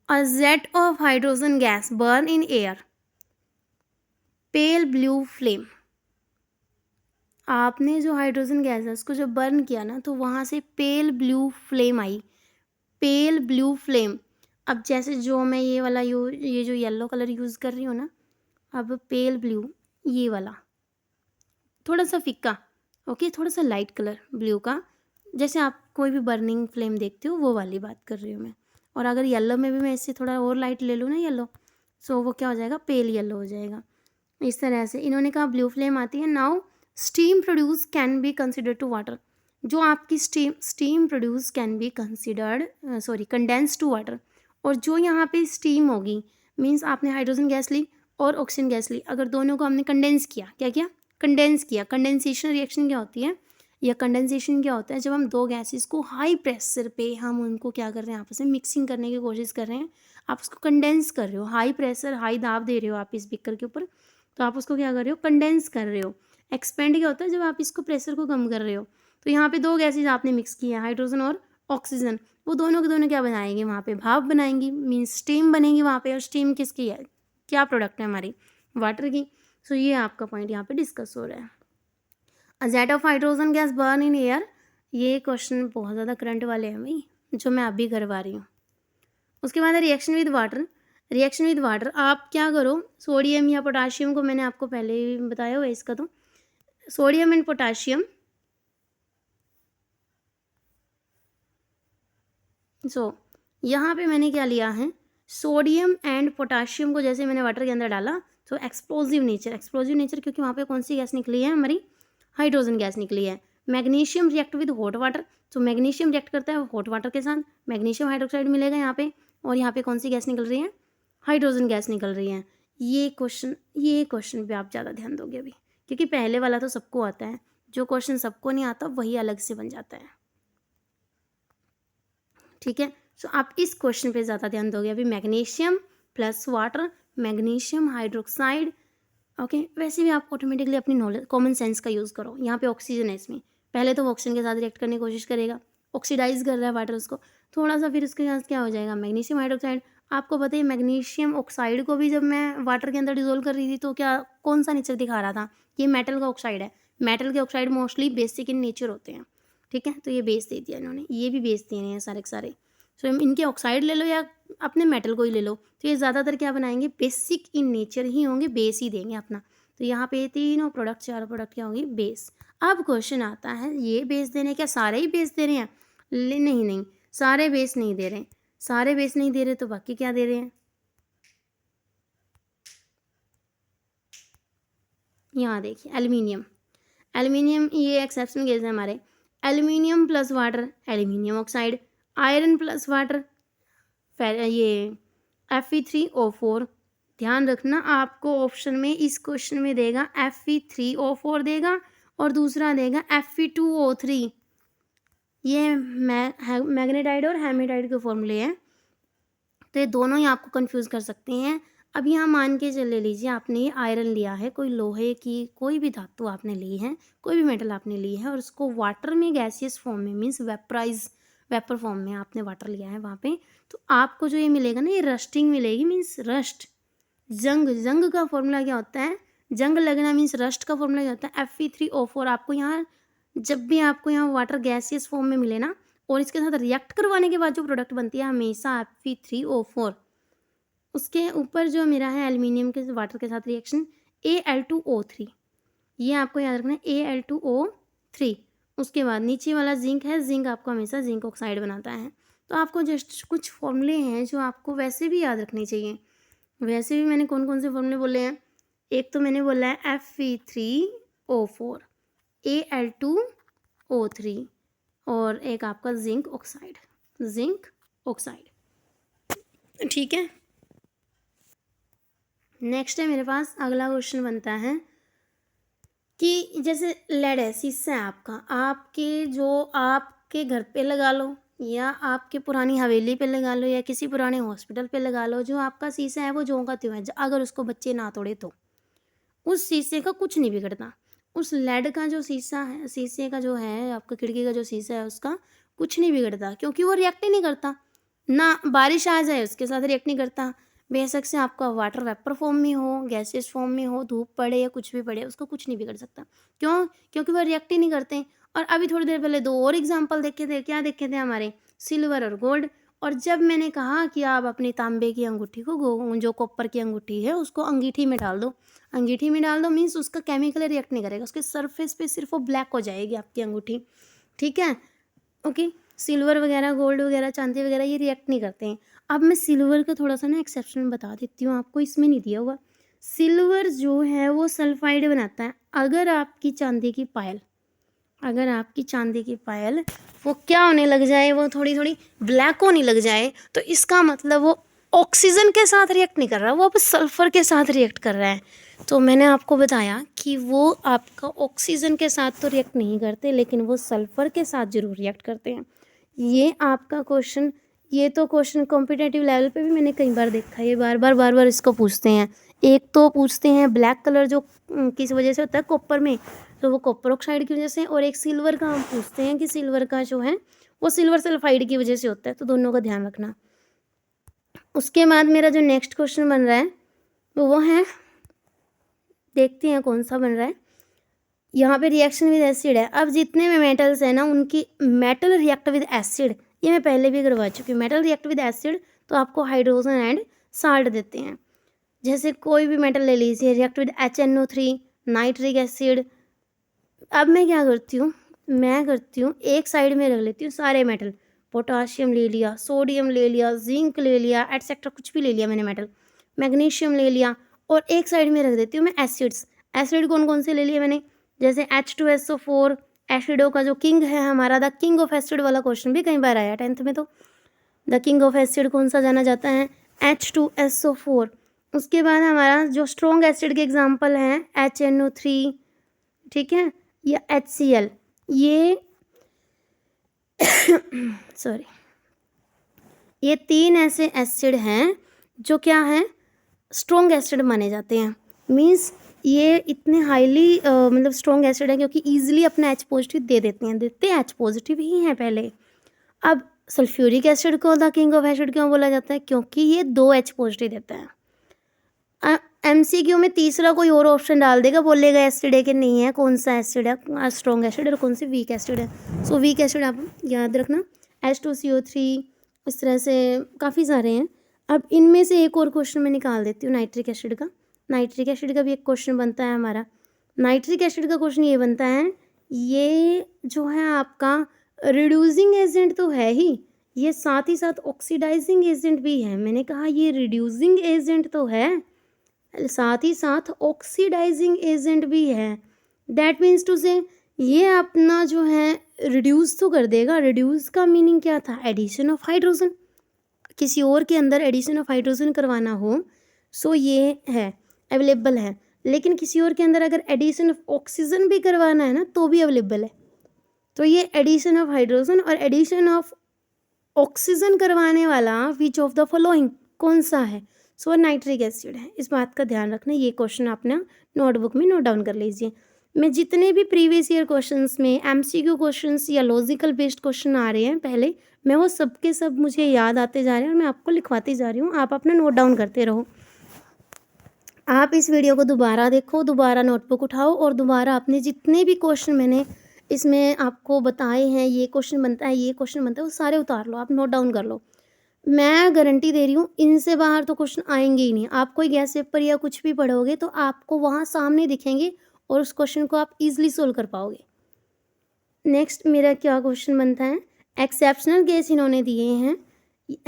a jet of hydrogen gas burn in air, pale blue flame. आपने जो हाइड्रोजन गैस है उसको जब बर्न किया ना तो वहाँ से पेल ब्लू फ्लेम आई, पेल ब्लू फ्लेम। अब जैसे जो मैं ये जो येलो कलर यूज़ कर रही हूँ ना, अब पेल ब्लू ये वाला थोड़ा सा फीका, ओके, थोड़ा सा लाइट कलर ब्लू का, जैसे आप कोई भी बर्निंग फ्लेम देखते हो वो वाली बात कर रही हूँ मैं। और अगर येलो में भी मैं इससे थोड़ा और लाइट ले लूँ ना येलो, सो वो क्या हो जाएगा, पेल येलो हो जाएगा। इस तरह से इन्होंने कहा ब्लू फ्लेम आती है। Now steam produce can be considered to water, जो आपकी steam produce can be considered condense to water. और जो यहाँ पे स्टीम होगी मीन्स आपने हाइड्रोजन गैस ली और ऑक्सीजन गैस ली, अगर दोनों को हमने कंडेंस किया, क्या किया, कंडेंस किया। कंडेंसेशन रिएक्शन क्या होती है, या कंडेंसेशन क्या होता है, जब हम दो गैसेस को हाई प्रेशर पे हम उनको क्या कर रहे हैं, आपस में मिक्सिंग करने की कोशिश कर रहे हैं, आप उसको कंडेंस कर रहे हो, हाई प्रेशर हाई दाब दे रहे हो आप इस बीकर के ऊपर, तो आप उसको क्या कर रहे हो, कंडेंस कर रहे हो। एक्सपेंड क्या होता है, जब आप इसको प्रेशर को कम कर रहे हो। तो यहाँ पे दो गैसेज आपने मिक्स किया, हाइड्रोजन और ऑक्सीजन, वो दोनों के दोनों क्या बनाएंगे, वहाँ पे भाप बनाएंगी, मीन्स स्टीम बनेगी वहाँ पे। और स्टीम किसकी है, क्या प्रोडक्ट है हमारी, वाटर की। सो ये आपका पॉइंट यहाँ पे डिस्कस हो रहा है। A jet of hydrogen gas burn in air, ये क्वेश्चन बहुत ज़्यादा करंट वाले हैं भाई, जो मैं अभी करवा रही हूँ। उसके बाद reaction with water, reaction with water आप क्या करो, सोडियम या पोटाशियम को मैंने आपको पहले ही बताया हुआ है इसका, तो सोडियम एंड पोटाशियम, यहाँ पे मैंने क्या लिया है, सोडियम एंड पोटाशियम को जैसे मैंने वाटर के अंदर डाला तो एक्सप्लोजिव नेचर क्योंकि वहाँ पे कौन सी गैस निकली है हमारी, हाइड्रोजन गैस निकली है। Magnesium react with hot water, तो मैग्नीशियम रिएक्ट करता है हॉट वाटर के साथ, मैग्नीशियम हाइड्रोक्साइड मिलेगा यहाँ पे, और यहाँ पे कौन सी गैस निकल रही है, हाइड्रोजन गैस निकल रही है। ये क्वेश्चन पे आप ज़्यादा ध्यान दोगे अभी, क्योंकि पहले वाला तो सबको आता है, जो क्वेश्चन सबको नहीं आता वही अलग से बन जाता है। ठीक है, सो आप इस क्वेश्चन पे ज़्यादा ध्यान दोगे अभी, magnesium plus water, magnesium hydroxide. Okay, वैसे भी आप ऑटोमेटिकली अपनी नॉलेज कॉमन सेंस का यूज़ करो। यहाँ पे ऑक्सीजन है, इसमें पहले तो वो ऑक्सीजन के साथ रिएक्ट करने की कोशिश करेगा, ऑक्सीडाइज कर रहा है वाटर उसको थोड़ा सा, फिर उसके साथ क्या हो जाएगा, मैग्नीशियम हाइड्रोक्साइड। आपको पता है मैग्नीशियम ऑक्साइड को भी जब मैं वाटर के अंदर डिजोल्व कर रही थी तो क्या कौन सा नेचर दिखा रहा था, ये मेटल का ऑक्साइड है। मेटल के oxide mostly basic in nature होते हैं। ठीक है, तो ये बेस दे दिया इन्होंने, ये भी बेस दे रहे हैं सारे के सारे। सो इनके ऑक्साइड ले लो या अपने मेटल को ही ले लो, तो ये ज़्यादातर क्या बनाएंगे, बेसिक इन नेचर ही होंगे, बेस ही देंगे अपना। तो यहाँ पे तीनों प्रोडक्ट, चारों प्रोडक्ट क्या होंगी, बेस। अब क्वेश्चन आता है, ये बेस दे रहे हैं, क्या सारे ही बेस दे रहे हैं, नहीं, सारे बेस नहीं दे रहे, सारे बेस नहीं दे रहे तो बाकी क्या दे रहे हैं, यहाँ देखिए एल्यूमिनियम ये एक्सेप्शनल गैस है हमारे। Aluminium plus water aluminium oxide, iron plus water ये Fe3O4। ध्यान रखना आपको ऑप्शन में इस क्वेश्चन में देगा Fe3O4 देगा और दूसरा देगा Fe2O3। ये मैग्नेटाइड और हेमेटाइड के फॉर्मूले हैं, तो ये दोनों ही आपको कंफ्यूज कर सकते हैं। अब यहाँ मान के चल ले लीजिए आपने ये आयरन लिया है, कोई लोहे की कोई भी धातु आपने ली है, कोई भी मेटल आपने ली है और उसको वाटर में गैसियस फॉर्म में मीन्स वेपर फॉर्म में आपने वाटर लिया है वहाँ पे, तो आपको जो ये मिलेगा ना ये रस्टिंग मिलेगी, मीन्स रस्ट। जंग का फॉर्मूला क्या होता है, जंग लगना मीन्स रस्ट का फॉर्मूला क्या होता है, Fe3O4। आपको यहाँ जब भी आपको यहाँ वाटर गैसियस फॉर्म में मिले ना और इसके साथ रिएक्ट करवाने के बाद जो प्रोडक्ट बनती है हमेशा Fe3O4। उसके ऊपर जो मेरा है एल्युमिनियम के वाटर के साथ रिएक्शन Al2O3, ये आपको याद रखना है Al2O3। उसके बाद नीचे वाला जिंक है, जिंक आपको हमेशा जिंक ऑक्साइड बनाता है। तो आपको जस्ट कुछ फॉर्मूले हैं जो आपको वैसे भी याद रखने चाहिए। वैसे भी मैंने कौन कौन से फॉर्मूले बोले हैं, एक तो मैंने बोला है Fe3O4, Al2O3 और एक आपका जिंक ऑक्साइड। ठीक है। नेक्स्ट है मेरे पास अगला क्वेश्चन बनता है कि जैसे लेड है, शीशा है आपका, आपके घर पे लगा लो या आपके पुरानी हवेली पे लगा लो या किसी पुराने हॉस्पिटल पे लगा लो, जो आपका शीशा है वो ज्यों का त्यों है। अगर उसको बच्चे ना तोड़े तो उस शीशे का कुछ नहीं बिगड़ता। उस लेड का जो शीशा है, शीशे का जो है आपका खिड़की का जो शीशा है उसका कुछ नहीं बिगड़ता, क्योंकि वो रिएक्ट ही नहीं करता। ना बारिश आ जाए उसके साथ रिएक्ट नहीं करता, बेशक से आपका वाटर वेपर फॉर्म में हो, गैसेस फॉर्म में हो, धूप पड़े या कुछ भी पड़े, उसको कुछ नहीं बिगड़ सकता। क्यों? क्योंकि वो रिएक्ट ही नहीं करते। और अभी थोड़ी देर पहले दो और एग्जाम्पल देखे थे, क्या देखे थे हमारे, सिल्वर और गोल्ड। और जब मैंने कहा कि आप अपनी तांबे की अंगूठी को, जो कॉपर की अंगूठी है उसको अंगीठी में डाल दो, अंगीठी में डाल दो मीन्स उसका केमिकल रिएक्ट नहीं करेगा, उसके सरफेस पे सिर्फ वो ब्लैक हो जाएगी आपकी अंगूठी। ठीक है, ओके। सिल्वर वगैरह, गोल्ड वगैरह, चांदी वगैरह ये रिएक्ट नहीं करते हैं। अब मैं सिल्वर का थोड़ा सा ना एक्सेप्शन बता देती हूँ आपको, इसमें नहीं दिया हुआ। सिल्वर जो है वो सल्फाइड बनाता है। अगर आपकी चांदी की पायल वो क्या होने लग जाए, वो थोड़ी थोड़ी ब्लैक होने लग जाए, तो इसका मतलब वो ऑक्सीजन के साथ रिएक्ट नहीं कर रहा, वो अब सल्फर के साथ रिएक्ट कर रहा है। तो मैंने आपको बताया कि वो आपका ऑक्सीजन के साथ तो रिएक्ट नहीं करते, लेकिन वो सल्फर के साथ जरूर रिएक्ट करते हैं। ये आपका क्वेश्चन, ये तो क्वेश्चन कॉम्पिटेटिव लेवल पे भी मैंने कई बार देखा है, ये बार बार इसको पूछते हैं। एक तो पूछते हैं ब्लैक कलर जो किस वजह से होता है कॉपर में, तो वो कॉपर ऑक्साइड की वजह से, और एक सिल्वर का हम पूछते हैं कि सिल्वर का जो है वो सिल्वर सल्फाइड की वजह से होता है। तो दोनों का ध्यान रखना। उसके बाद मेरा जो नेक्स्ट क्वेश्चन बन रहा है वो है, देखते हैं कौन सा बन रहा है। यहाँ पे रिएक्शन विद एसिड है। अब जितने में मेटल्स हैं ना उनकी मेटल रिएक्ट विद एसिड, ये मैं पहले भी करवा चुकी हूँ। मेटल रिएक्ट विद एसिड तो आपको हाइड्रोजन एंड साल्ट देते हैं। जैसे कोई भी मेटल ले लीजिए, react with HNO3, nitric acid. अब मैं क्या करती हूँ, एक साइड में रख लेती हूँ सारे मेटल, पोटाशियम ले लिया, सोडियम ले लिया, जिंक ले लिया, एटसेट्रा कुछ भी ले लिया मैंने मेटल, मैग्नीशियम ले लिया, और एक साइड में रख देती हूँ मैं एसिड्स। एसिड कौन कौन से ले लिए मैंने, जैसे H2SO4 एसिडो का जो किंग है हमारा, द किंग ऑफ एसिड वाला क्वेश्चन भी कई बार आया 10th में। तो द किंग ऑफ एसिड कौन सा जाना जाता है, H2SO4। उसके बाद हमारा जो स्ट्रॉन्ग एसिड के एग्जाम्पल हैं HNO3, ठीक है, या HCl, ये सॉरी, ये 3 ऐसे एसिड हैं जो क्या हैं, स्ट्रॉन्ग एसिड माने जाते हैं। मीन्स ये इतने हाईली मतलब स्ट्रॉन्ग एसिड है क्योंकि ईजिली अपना H पॉजिटिव देते हैं H पॉजिटिव ही हैं पहले। अब सल्फ्यूरिक एसिड को द किंग ऑफ एसिड क्यों बोला जाता है, क्योंकि ये 2 H पॉजिटिव देता है। MCQ में तीसरा कोई और ऑप्शन डाल देगा, बोलेगा एसिड है कि नहीं है, कौन सा एसिड है स्ट्रॉन्ग एसिड और कौन सी वीक एसिड है। सो वीक एसिड आप याद रखना, H2CO3, इस तरह से काफ़ी सारे हैं। अब इनमें से एक और क्वेश्चन मैं निकाल देती हूँ नाइट्रिक एसिड का। नाइट्रिक एसिड का भी एक क्वेश्चन बनता है हमारा। नाइट्रिक एसिड का क्वेश्चन ये बनता है, ये जो है आपका रिड्यूसिंग एजेंट तो है ही, ये साथ ही साथ ऑक्सीडाइजिंग एजेंट भी है। मैंने कहा ये रिड्यूसिंग एजेंट तो है, साथ ही साथ ऑक्सीडाइजिंग एजेंट भी है। दैट मीन्स टू से ये अपना जो है रिड्यूस तो कर देगा। रिड्यूस का मीनिंग क्या था, एडिशन ऑफ हाइड्रोजन, किसी और के अंदर एडिशन ऑफ हाइड्रोजन करवाना हो सो ये है, अवेलेबल है। लेकिन किसी और के अंदर अगर एडिशन ऑफ ऑक्सीजन भी करवाना है ना तो भी अवेलेबल है। तो ये एडिशन ऑफ हाइड्रोजन और एडिशन ऑफ ऑक्सीजन करवाने वाला विच ऑफ द फॉलोइंग कौन सा है, सो नाइट्रिक एसिड है। इस बात का ध्यान रखना, ये क्वेश्चन आपने नोटबुक में नोट डाउन कर लीजिए। मैं जितने भी प्रीवियस ईयर क्वेश्चंस में एमसीक्यू क्वेश्चंस या लॉजिकल बेस्ड क्वेश्चन आ रहे हैं पहले, मैं वो सब के सब मुझे याद आते जा रहे हैं और मैं आपको लिखवाती जा रही हूँ। आप अपना नोट डाउन करते रहो। आप इस वीडियो को दोबारा देखो, दोबारा नोटबुक उठाओ और दोबारा अपने जितने भी क्वेश्चन मैंने इसमें आपको बताए हैं, ये क्वेश्चन बनता है, ये क्वेश्चन बनता है, वो सारे उतार लो, आप नोट डाउन कर लो। मैं गारंटी दे रही हूँ इनसे बाहर तो क्वेश्चन आएंगे ही नहीं। आप कोई गैस पेपर या कुछ भी पढ़ोगे तो आपको वहाँ सामने दिखेंगे और उस क्वेश्चन को आप इजीली सोल्व कर पाओगे। नेक्स्ट मेरा क्या क्वेश्चन बनता है, एक्सेप्शनल गैस इन्होंने दिए हैं।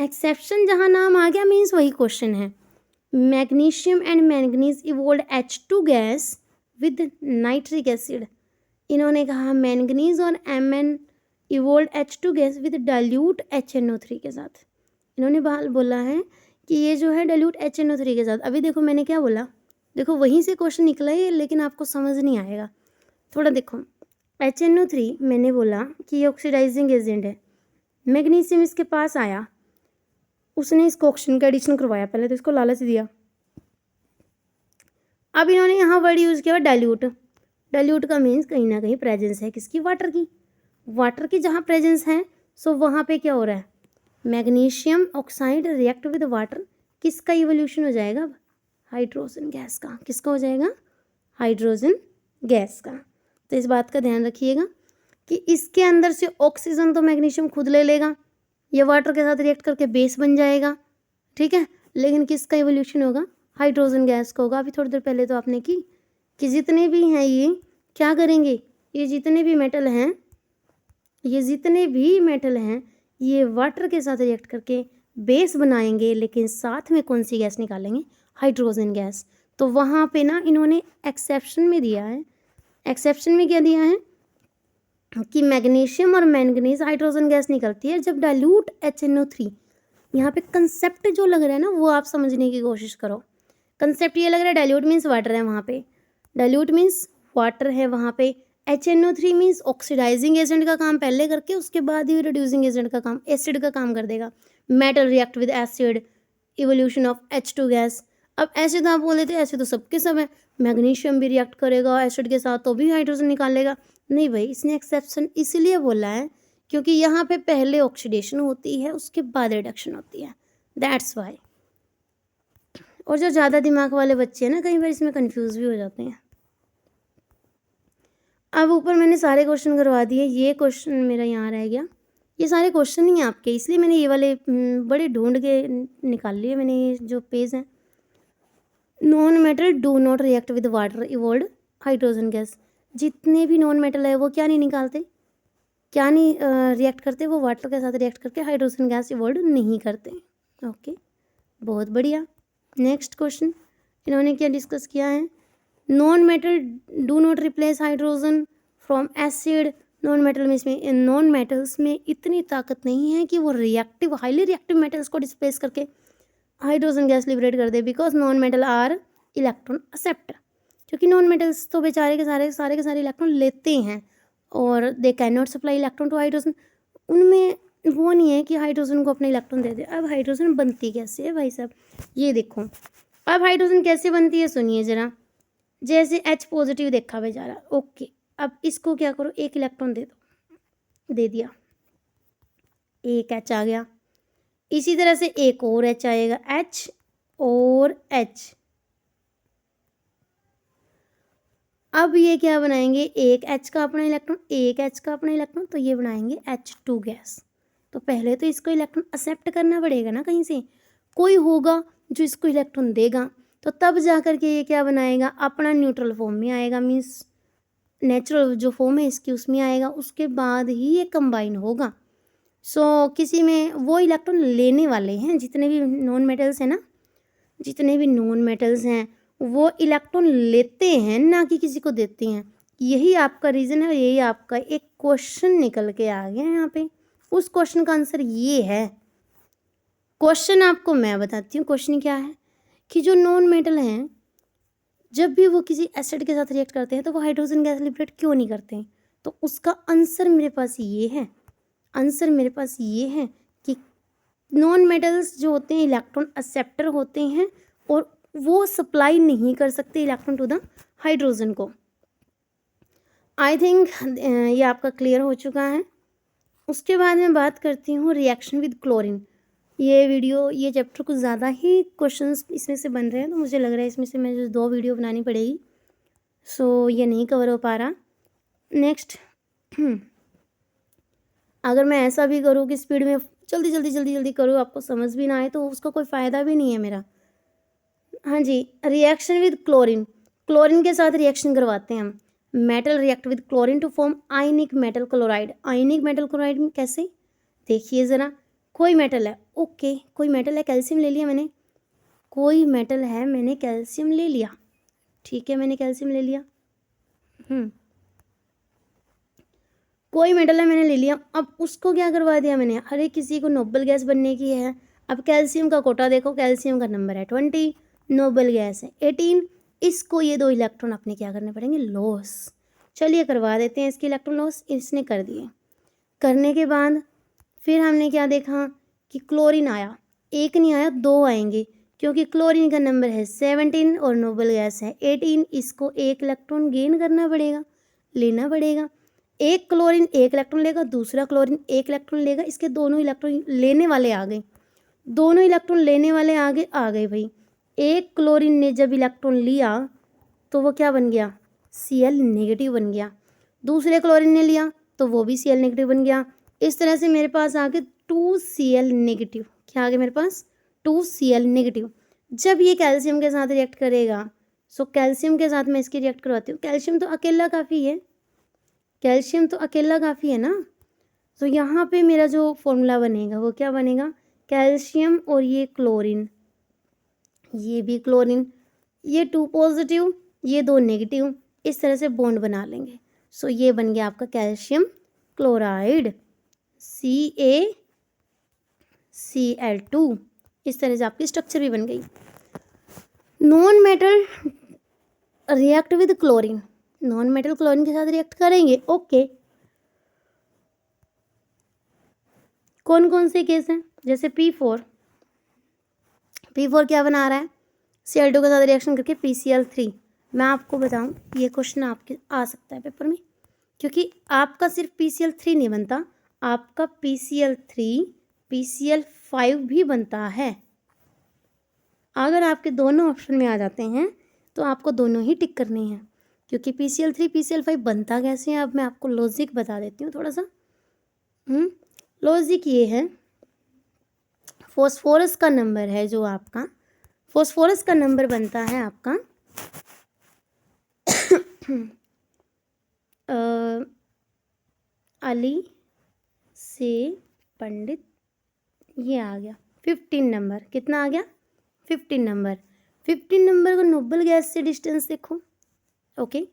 एक्सेप्शन जहाँ नाम आ गया मीन्स वही क्वेश्चन है। Magnesium and manganese evolved H2 gas with nitric acid. इन्होंने कहा मैंगनीज और Mn evolved H2 gas with dilute HNO3 के साथ। इन्होंने बोला है कि ये जो है डाइल्यूट HNO3 के साथ। अभी देखो मैंने क्या बोला, देखो वहीं से क्वेश्चन निकला है लेकिन आपको समझ नहीं आएगा। थोड़ा देखो, HNO3 मैंने बोला कि ये ऑक्सीडाइजिंग एजेंट है। मैग्नीशियम इसके पास आया, उसने इसको ऑक्सीजन का एडिशन करवाया, पहले तो इसको लालच दिया। अब इन्होंने यहाँ वर्ड यूज़ किया डाइल्यूट। डाइल्यूट का मीन्स कहीं ना कहीं प्रेजेंस है किसकी, वाटर की। वाटर की जहाँ प्रेजेंस है सो वहाँ पे क्या हो रहा है, magnesium oxide react with water, किसका इवोल्यूशन हो जाएगा, हाइड्रोजन गैस का। किसका हो जाएगा, हाइड्रोजन गैस का। तो इस बात का ध्यान रखिएगा कि इसके अंदर से ऑक्सीजन तो मैग्नीशियम खुद ले लेगा, ये वाटर के साथ रिएक्ट करके बेस बन जाएगा, ठीक है, लेकिन किसका इवोल्यूशन होगा, हाइड्रोजन गैस का होगा। अभी थोड़ी देर पहले तो आपने की कि जितने भी हैं ये क्या करेंगे, ये जितने भी मेटल हैं, ये जितने भी मेटल हैं ये वाटर के साथ रिएक्ट करके बेस बनाएंगे, लेकिन साथ में कौन सी गैस निकालेंगे, हाइड्रोजन गैस। तो वहाँ पे ना इन्होंने एक्सेप्शन में दिया है, एक्सेप्शन में क्या दिया है कि मैग्नीशियम और मैंगनीज हाइड्रोजन गैस निकलती है जब डाइल्यूट HNO3। यहाँ पे कंसेप्ट जो लग रहा है ना वो आप समझने की कोशिश करो। कंसेप्ट ये लग रहा है डाइल्यूट मीन्स वाटर है, वहाँ पे डाइल्यूट मीन्स वाटर है वहाँ पे। HNO3 मीन्स ऑक्सीडाइजिंग एजेंट का काम पहले करके उसके बाद ही रिड्यूसिंग एजेंट का काम, एसिड का काम कर देगा। Metal react with acid, evolution of H2 gas. अब ऐसे तो आप बोले थे ऐसे तो सबके सब है, मैग्नीशियम भी रिएक्ट करेगा एसिड के साथ तो भी हाइड्रोजन निकालेगा। नहीं भाई, इसने एक्सेप्शन इसीलिए बोला है क्योंकि यहाँ पे पहले ऑक्सीडेशन होती है उसके बाद रिडक्शन होती है, दैट्स वाई। और जो ज़्यादा दिमाग वाले बच्चे हैं ना कई बार इसमें कंफ्यूज भी हो जाते हैं। अब ऊपर मैंने सारे क्वेश्चन करवा दिए, ये क्वेश्चन मेरा यहाँ रह गया। ये सारे क्वेश्चन ही हैं आपके, इसलिए मैंने ये वाले बड़े ढूंढ के निकाल लिए मैंने, ये जो पेज हैं। Non metal do not react with water evolved hydrogen gas. जितने भी नॉन मेटल है वो क्या नहीं निकालते, क्या नहीं रिएक्ट करते, वो वाटर के साथ रिएक्ट करके हाइड्रोजन गैस इवोल्ड नहीं करते। ओके, बहुत बढ़िया। नेक्स्ट क्वेश्चन इन्होंने क्या डिस्कस किया है, non metal do not replace hydrogen from acid. Non metal में इसमें नॉन मेटल्स में इतनी ताकत नहीं है कि वो रिएक्टिव हाईली रिएक्टिव मेटल्स को डिस्प्लेस करके हाइड्रोजन गैस लिबरेट कर दे, because non metal are electron accept. क्योंकि नॉन मेटल्स तो बेचारे के सारे इलेक्ट्रॉन लेते हैं और they can not supply electron to hydrogen. उनमें वो नहीं है कि हाइड्रोजन को अपने इलेक्ट्रॉन दे दे। अब हाइड्रोजन बनती कैसे है भाई साहब, ये देखो। अब हाइड्रोजन कैसे बनती है सुनिए ज़रा। जैसे H पॉजिटिव देखा बेचारा, ओके, अब इसको क्या करो, एक इलेक्ट्रॉन दे दो, दे दिया, एक H आ गया। इसी तरह से एक और H आएगा, H और H। अब ये क्या बनाएंगे, एक H का अपना इलेक्ट्रॉन, एक H का अपना इलेक्ट्रॉन, तो ये बनाएंगे H2 गैस। तो पहले तो इसको इलेक्ट्रॉन एक्सेप्ट करना पड़ेगा ना, कहीं से कोई होगा जो इसको इलेक्ट्रॉन देगा, तो तब जा कर के ये क्या बनाएगा, अपना न्यूट्रल फॉर्म में आएगा, मीन्स नेचुरल जो फॉर्म है इसकी उसमें आएगा, उसके बाद ही ये कंबाइन होगा। सो किसी में वो इलेक्ट्रॉन लेने वाले हैं, जितने भी नॉन मेटल्स हैं ना, जितने भी नॉन मेटल्स हैं वो इलेक्ट्रॉन लेते हैं, ना कि किसी को देते हैं। यही आपका रीज़न है, यही आपका एक क्वेश्चन निकल के आ गया यहाँ पे। उस क्वेश्चन का आंसर ये है। क्वेश्चन आपको मैं बताती हूँ, क्वेश्चन क्या है कि जो नॉन मेटल हैं जब भी वो किसी एसिड के साथ रिएक्ट करते हैं तो वो हाइड्रोजन गैस लिबरेट क्यों नहीं करते हैं। तो उसका आंसर मेरे पास ये है, आंसर मेरे पास ये है कि नॉन मेटल्स जो होते हैं इलेक्ट्रॉन एक्सेप्टर होते हैं और वो सप्लाई नहीं कर सकते इलेक्ट्रॉन टू द हाइड्रोजन को। आई थिंक ये आपका क्लियर हो चुका है। उसके बाद मैं बात करती हूँ रिएक्शन विद क्लोरीन। ये चैप्टर कुछ ज़्यादा ही क्वेश्चंस इसमें से बन रहे हैं, तो मुझे लग रहा है इसमें से मुझे 2 वीडियो बनानी पड़ेगी, सो ये नहीं कवर हो पा रहा। नेक्स्ट अगर मैं ऐसा भी करूँ कि स्पीड में जल्दी करूँ, आपको समझ भी ना आए, तो उसका कोई फ़ायदा भी नहीं है मेरा। हाँ जी, रिएक्शन विद क्लोरीन, क्लोरीन के साथ रिएक्शन करवाते हैं हम। Metal react with chlorine to form ionic metal chloride. Ionic metal chloride में कैसे, देखिए ज़रा, कोई मेटल है, ओके, कोई मेटल है, कैल्शियम ले लिया मैंने, कोई मेटल है, मैंने कैल्शियम ले लिया, ठीक है, मैंने कैल्शियम ले लिया, कोई मेटल है, मैंने ले लिया। अब उसको क्या करवा दिया मैंने, हर एक किसी को नोबल गैस बनने की है। अब कैल्शियम का कोटा देखो, कैल्शियम का नंबर है 20, नोबल गैस है 18, इसको ये 2 इलेक्ट्रॉन अपने क्या करने पड़ेंगे, लॉस। चलिए करवा देते हैं इसके इलेक्ट्रॉन लॉस, इसने कर दिए। करने के बाद फिर हमने क्या देखा कि क्लोरीन आया, एक नहीं आया, 2 आएंगे, क्योंकि क्लोरीन का नंबर है 17 और नोबल गैस है 18, इसको 1 इलेक्ट्रॉन गेन करना पड़ेगा, लेना पड़ेगा। एक क्लोरीन 1 इलेक्ट्रॉन लेगा, दूसरा क्लोरीन 1 इलेक्ट्रॉन लेगा, इसके दोनों इलेक्ट्रॉन लेने वाले आ गए, दोनों इलेक्ट्रॉन लेने वाले आगे आ गए भाई। एक क्लोरीन ने जब इलेक्ट्रॉन लिया तो वो क्या बन गया, Cl नेगेटिव बन गया, दूसरे क्लोरीन ने लिया तो वो भी Cl नेगेटिव बन गया। इस तरह से मेरे पास आ गए 2 Cl नेगेटिव, क्या आ गया मेरे पास, 2 Cl नेगेटिव। जब ये कैल्शियम के साथ रिएक्ट करेगा, सो कैल्शियम के साथ मैं इसकी रिएक्ट करवाती हूँ, कैल्शियम तो अकेला काफ़ी है, कैल्शियम तो अकेला काफ़ी है ना, तो यहाँ पे मेरा जो फॉर्मूला बनेगा वो क्या बनेगा, कैल्शियम और ये क्लोरीन, ये भी क्लोरीन, ये 2 पॉजिटिव, ये 2 नेगेटिव, इस तरह से बॉन्ड बना लेंगे। सो ये बन गया आपका कैल्शियम क्लोराइड, CaCl2, इस तरह से आपकी स्ट्रक्चर भी बन गई। Non metal react with chlorine, non metal chlorine के साथ रिएक्ट करेंगे, ओके। कौन कौन से केस हैं, जैसे P4 क्या बना रहा है, Cl2 के साथ रिएक्शन करके PCl3। मैं आपको बताऊं, ये क्वेश्चन आपके आ सकता है पेपर में, क्योंकि आपका सिर्फ PCl3 नहीं बनता, आपका PCl3 PCl5 भी बनता है। अगर आपके दोनों ऑप्शन में आ जाते हैं तो आपको दोनों ही टिक करने हैं, क्योंकि PCl3 PCl5 बनता कैसे है, अब मैं आपको लॉजिक बता देती हूँ थोड़ा सा। लॉजिक ये है, फॉस्फोरस का नंबर है जो आपका, फॉस्फोरस का नंबर बनता है आपका अली से पंडित, ये आ गया 15 नंबर, कितना आ गया 15 नंबर। 15 नंबर को नोबल गैस से डिस्टेंस देखो, ओके।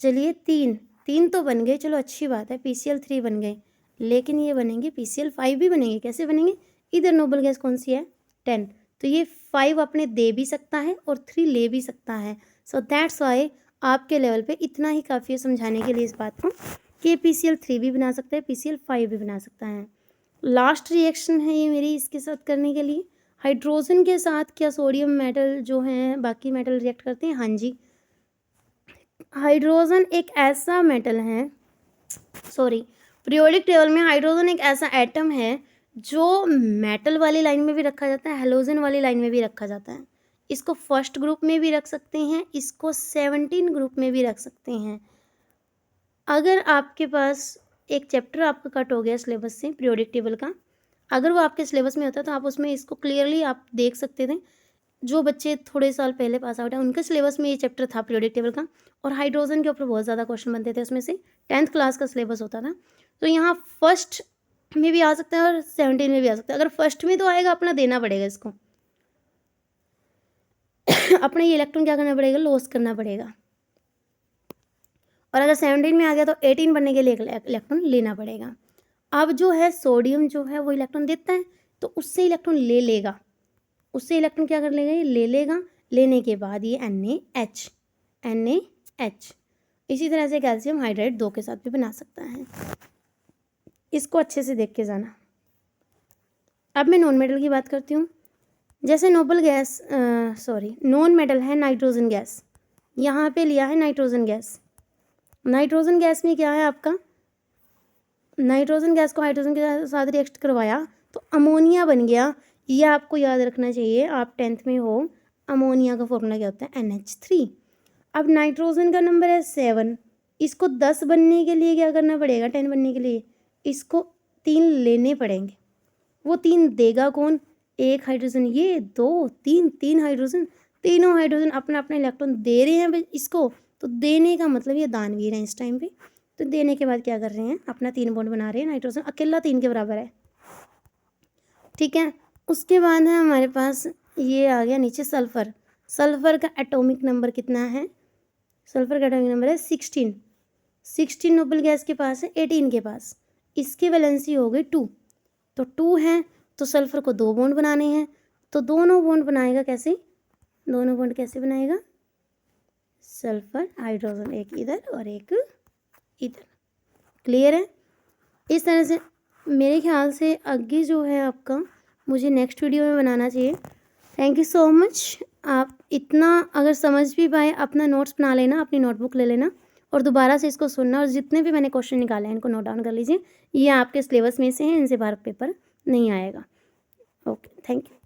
चलिए 3 तो बन गए, चलो अच्छी बात है, PCl3 बन गए, लेकिन ये बनेंगे PCl5 भी बनेंगे, कैसे बनेंगे, इधर नोबल गैस कौन सी है 10, तो ये 5 अपने दे भी सकता है और 3 ले भी सकता है। सो दैट्स वाई आपके लेवल पे इतना ही काफ़ी है समझाने के लिए इस बात को कि PCl3 भी बना सकता है, PCl5 भी बना सकता है। लास्ट रिएक्शन है ये मेरी इसके साथ करने के लिए, हाइड्रोजन के साथ क्या सोडियम मेटल जो हैं बाकी मेटल रिएक्ट करते हैं, हाँ जी। हाइड्रोजन एक ऐसा मेटल है, पीरियोडिक टेबल में हाइड्रोजन एक ऐसा एटम है जो मेटल वाली लाइन में भी रखा जाता है, हैलोजन वाली लाइन में भी रखा जाता है। इसको फर्स्ट ग्रुप में भी रख सकते हैं, इसको 17 ग्रुप में भी रख सकते हैं। अगर आपके पास एक चैप्टर आपका कट हो गया सिलेबस से पीरियोडिक टेबल का, अगर वो आपके सिलेबस में होता तो आप उसमें इसको क्लियरली आप देख सकते थे। जो बच्चे थोड़े साल पहले पास आउट है उनके सिलेबस में ये चैप्टर था पीरियोडिक टेबल का, और हाइड्रोजन के ऊपर बहुत ज़्यादा क्वेश्चन बनते थे, उसमें से 10th क्लास का सिलेबस होता था। तो यहाँ फर्स्ट में भी आ सकता है और 17 में भी आ सकता है। अगर फर्स्ट में तो आएगा अपना देना पड़ेगा इसको अपना ये इलेक्ट्रॉन क्या करना पड़ेगा, लॉस करना पड़ेगा, और अगर 17 में आ गया तो 18 बनने के लिए इलेक्ट्रॉन लेना पड़ेगा। अब जो है सोडियम जो है वो इलेक्ट्रॉन देता है तो उससे इलेक्ट्रॉन ले लेगा, उससे इलेक्ट्रॉन क्या कर लेगा, ये ले लेगा, लेने के बाद ये NaH, इसी तरह से कैल्शियम हाइड्राइड 2 के साथ भी बना सकता है। इसको अच्छे से देख के जाना। अब मैं नॉन मेटल की बात करती हूँ। जैसे नॉन मेटल है नाइट्रोजन गैस, यहाँ पे लिया है नाइट्रोजन गैस। नाइट्रोजन गैस में क्या है आपका, नाइट्रोजन गैस को हाइड्रोजन के साथ रिएक्ट करवाया तो अमोनिया बन गया। ये आपको याद रखना चाहिए, आप 10th में हो। अमोनिया का फॉर्मूला क्या होता है, NH3। अब नाइट्रोजन का नंबर है 7, इसको 10 बनने के लिए क्या करना पड़ेगा, 10 बनने के लिए इसको 3 लेने पड़ेंगे। वो 3 देगा कौन, एक हाइड्रोजन, ये 2 3 3 हाइड्रोजन, तीनों हाइड्रोजन अपना अपना इलेक्ट्रॉन दे रहे हैं इसको। तो देने का मतलब ये दानवीर है इस टाइम पे। तो देने के बाद क्या कर रहे हैं, अपना 3 बॉन्ड बना रहे हैं, नाइट्रोजन अकेला 3 के बराबर है, ठीक है। उसके बाद है हमारे पास, ये आ गया नीचे सल्फर। सल्फर का एटॉमिक नंबर कितना है, सल्फर का एटॉमिक नंबर है 16 नोबल गैस के पास है 18 के पास, इसकी वैलेंसी हो गई 2। तो 2 है तो सल्फर को 2 बॉन्ड बनाने हैं, तो दोनों बॉन्ड बनाएगा कैसे, दोनों बॉन्ड कैसे बनाएगा, सल्फर हाइड्रोजन एक इधर और एक इधर। क्लियर है। इस तरह से मेरे ख्याल से आगे जो है आपका मुझे नेक्स्ट वीडियो में बनाना चाहिए। Thank you so much. आप इतना अगर समझ भी पाए, अपना नोट्स बना लेना, अपनी नोटबुक ले लेना और दोबारा से इसको सुनना, और जितने भी मैंने क्वेश्चन निकाले हैं इनको नोट डाउन कर लीजिए। ये आपके सिलेबस में से हैं, इनसे बाहर पेपर नहीं आएगा। Okay, thank you.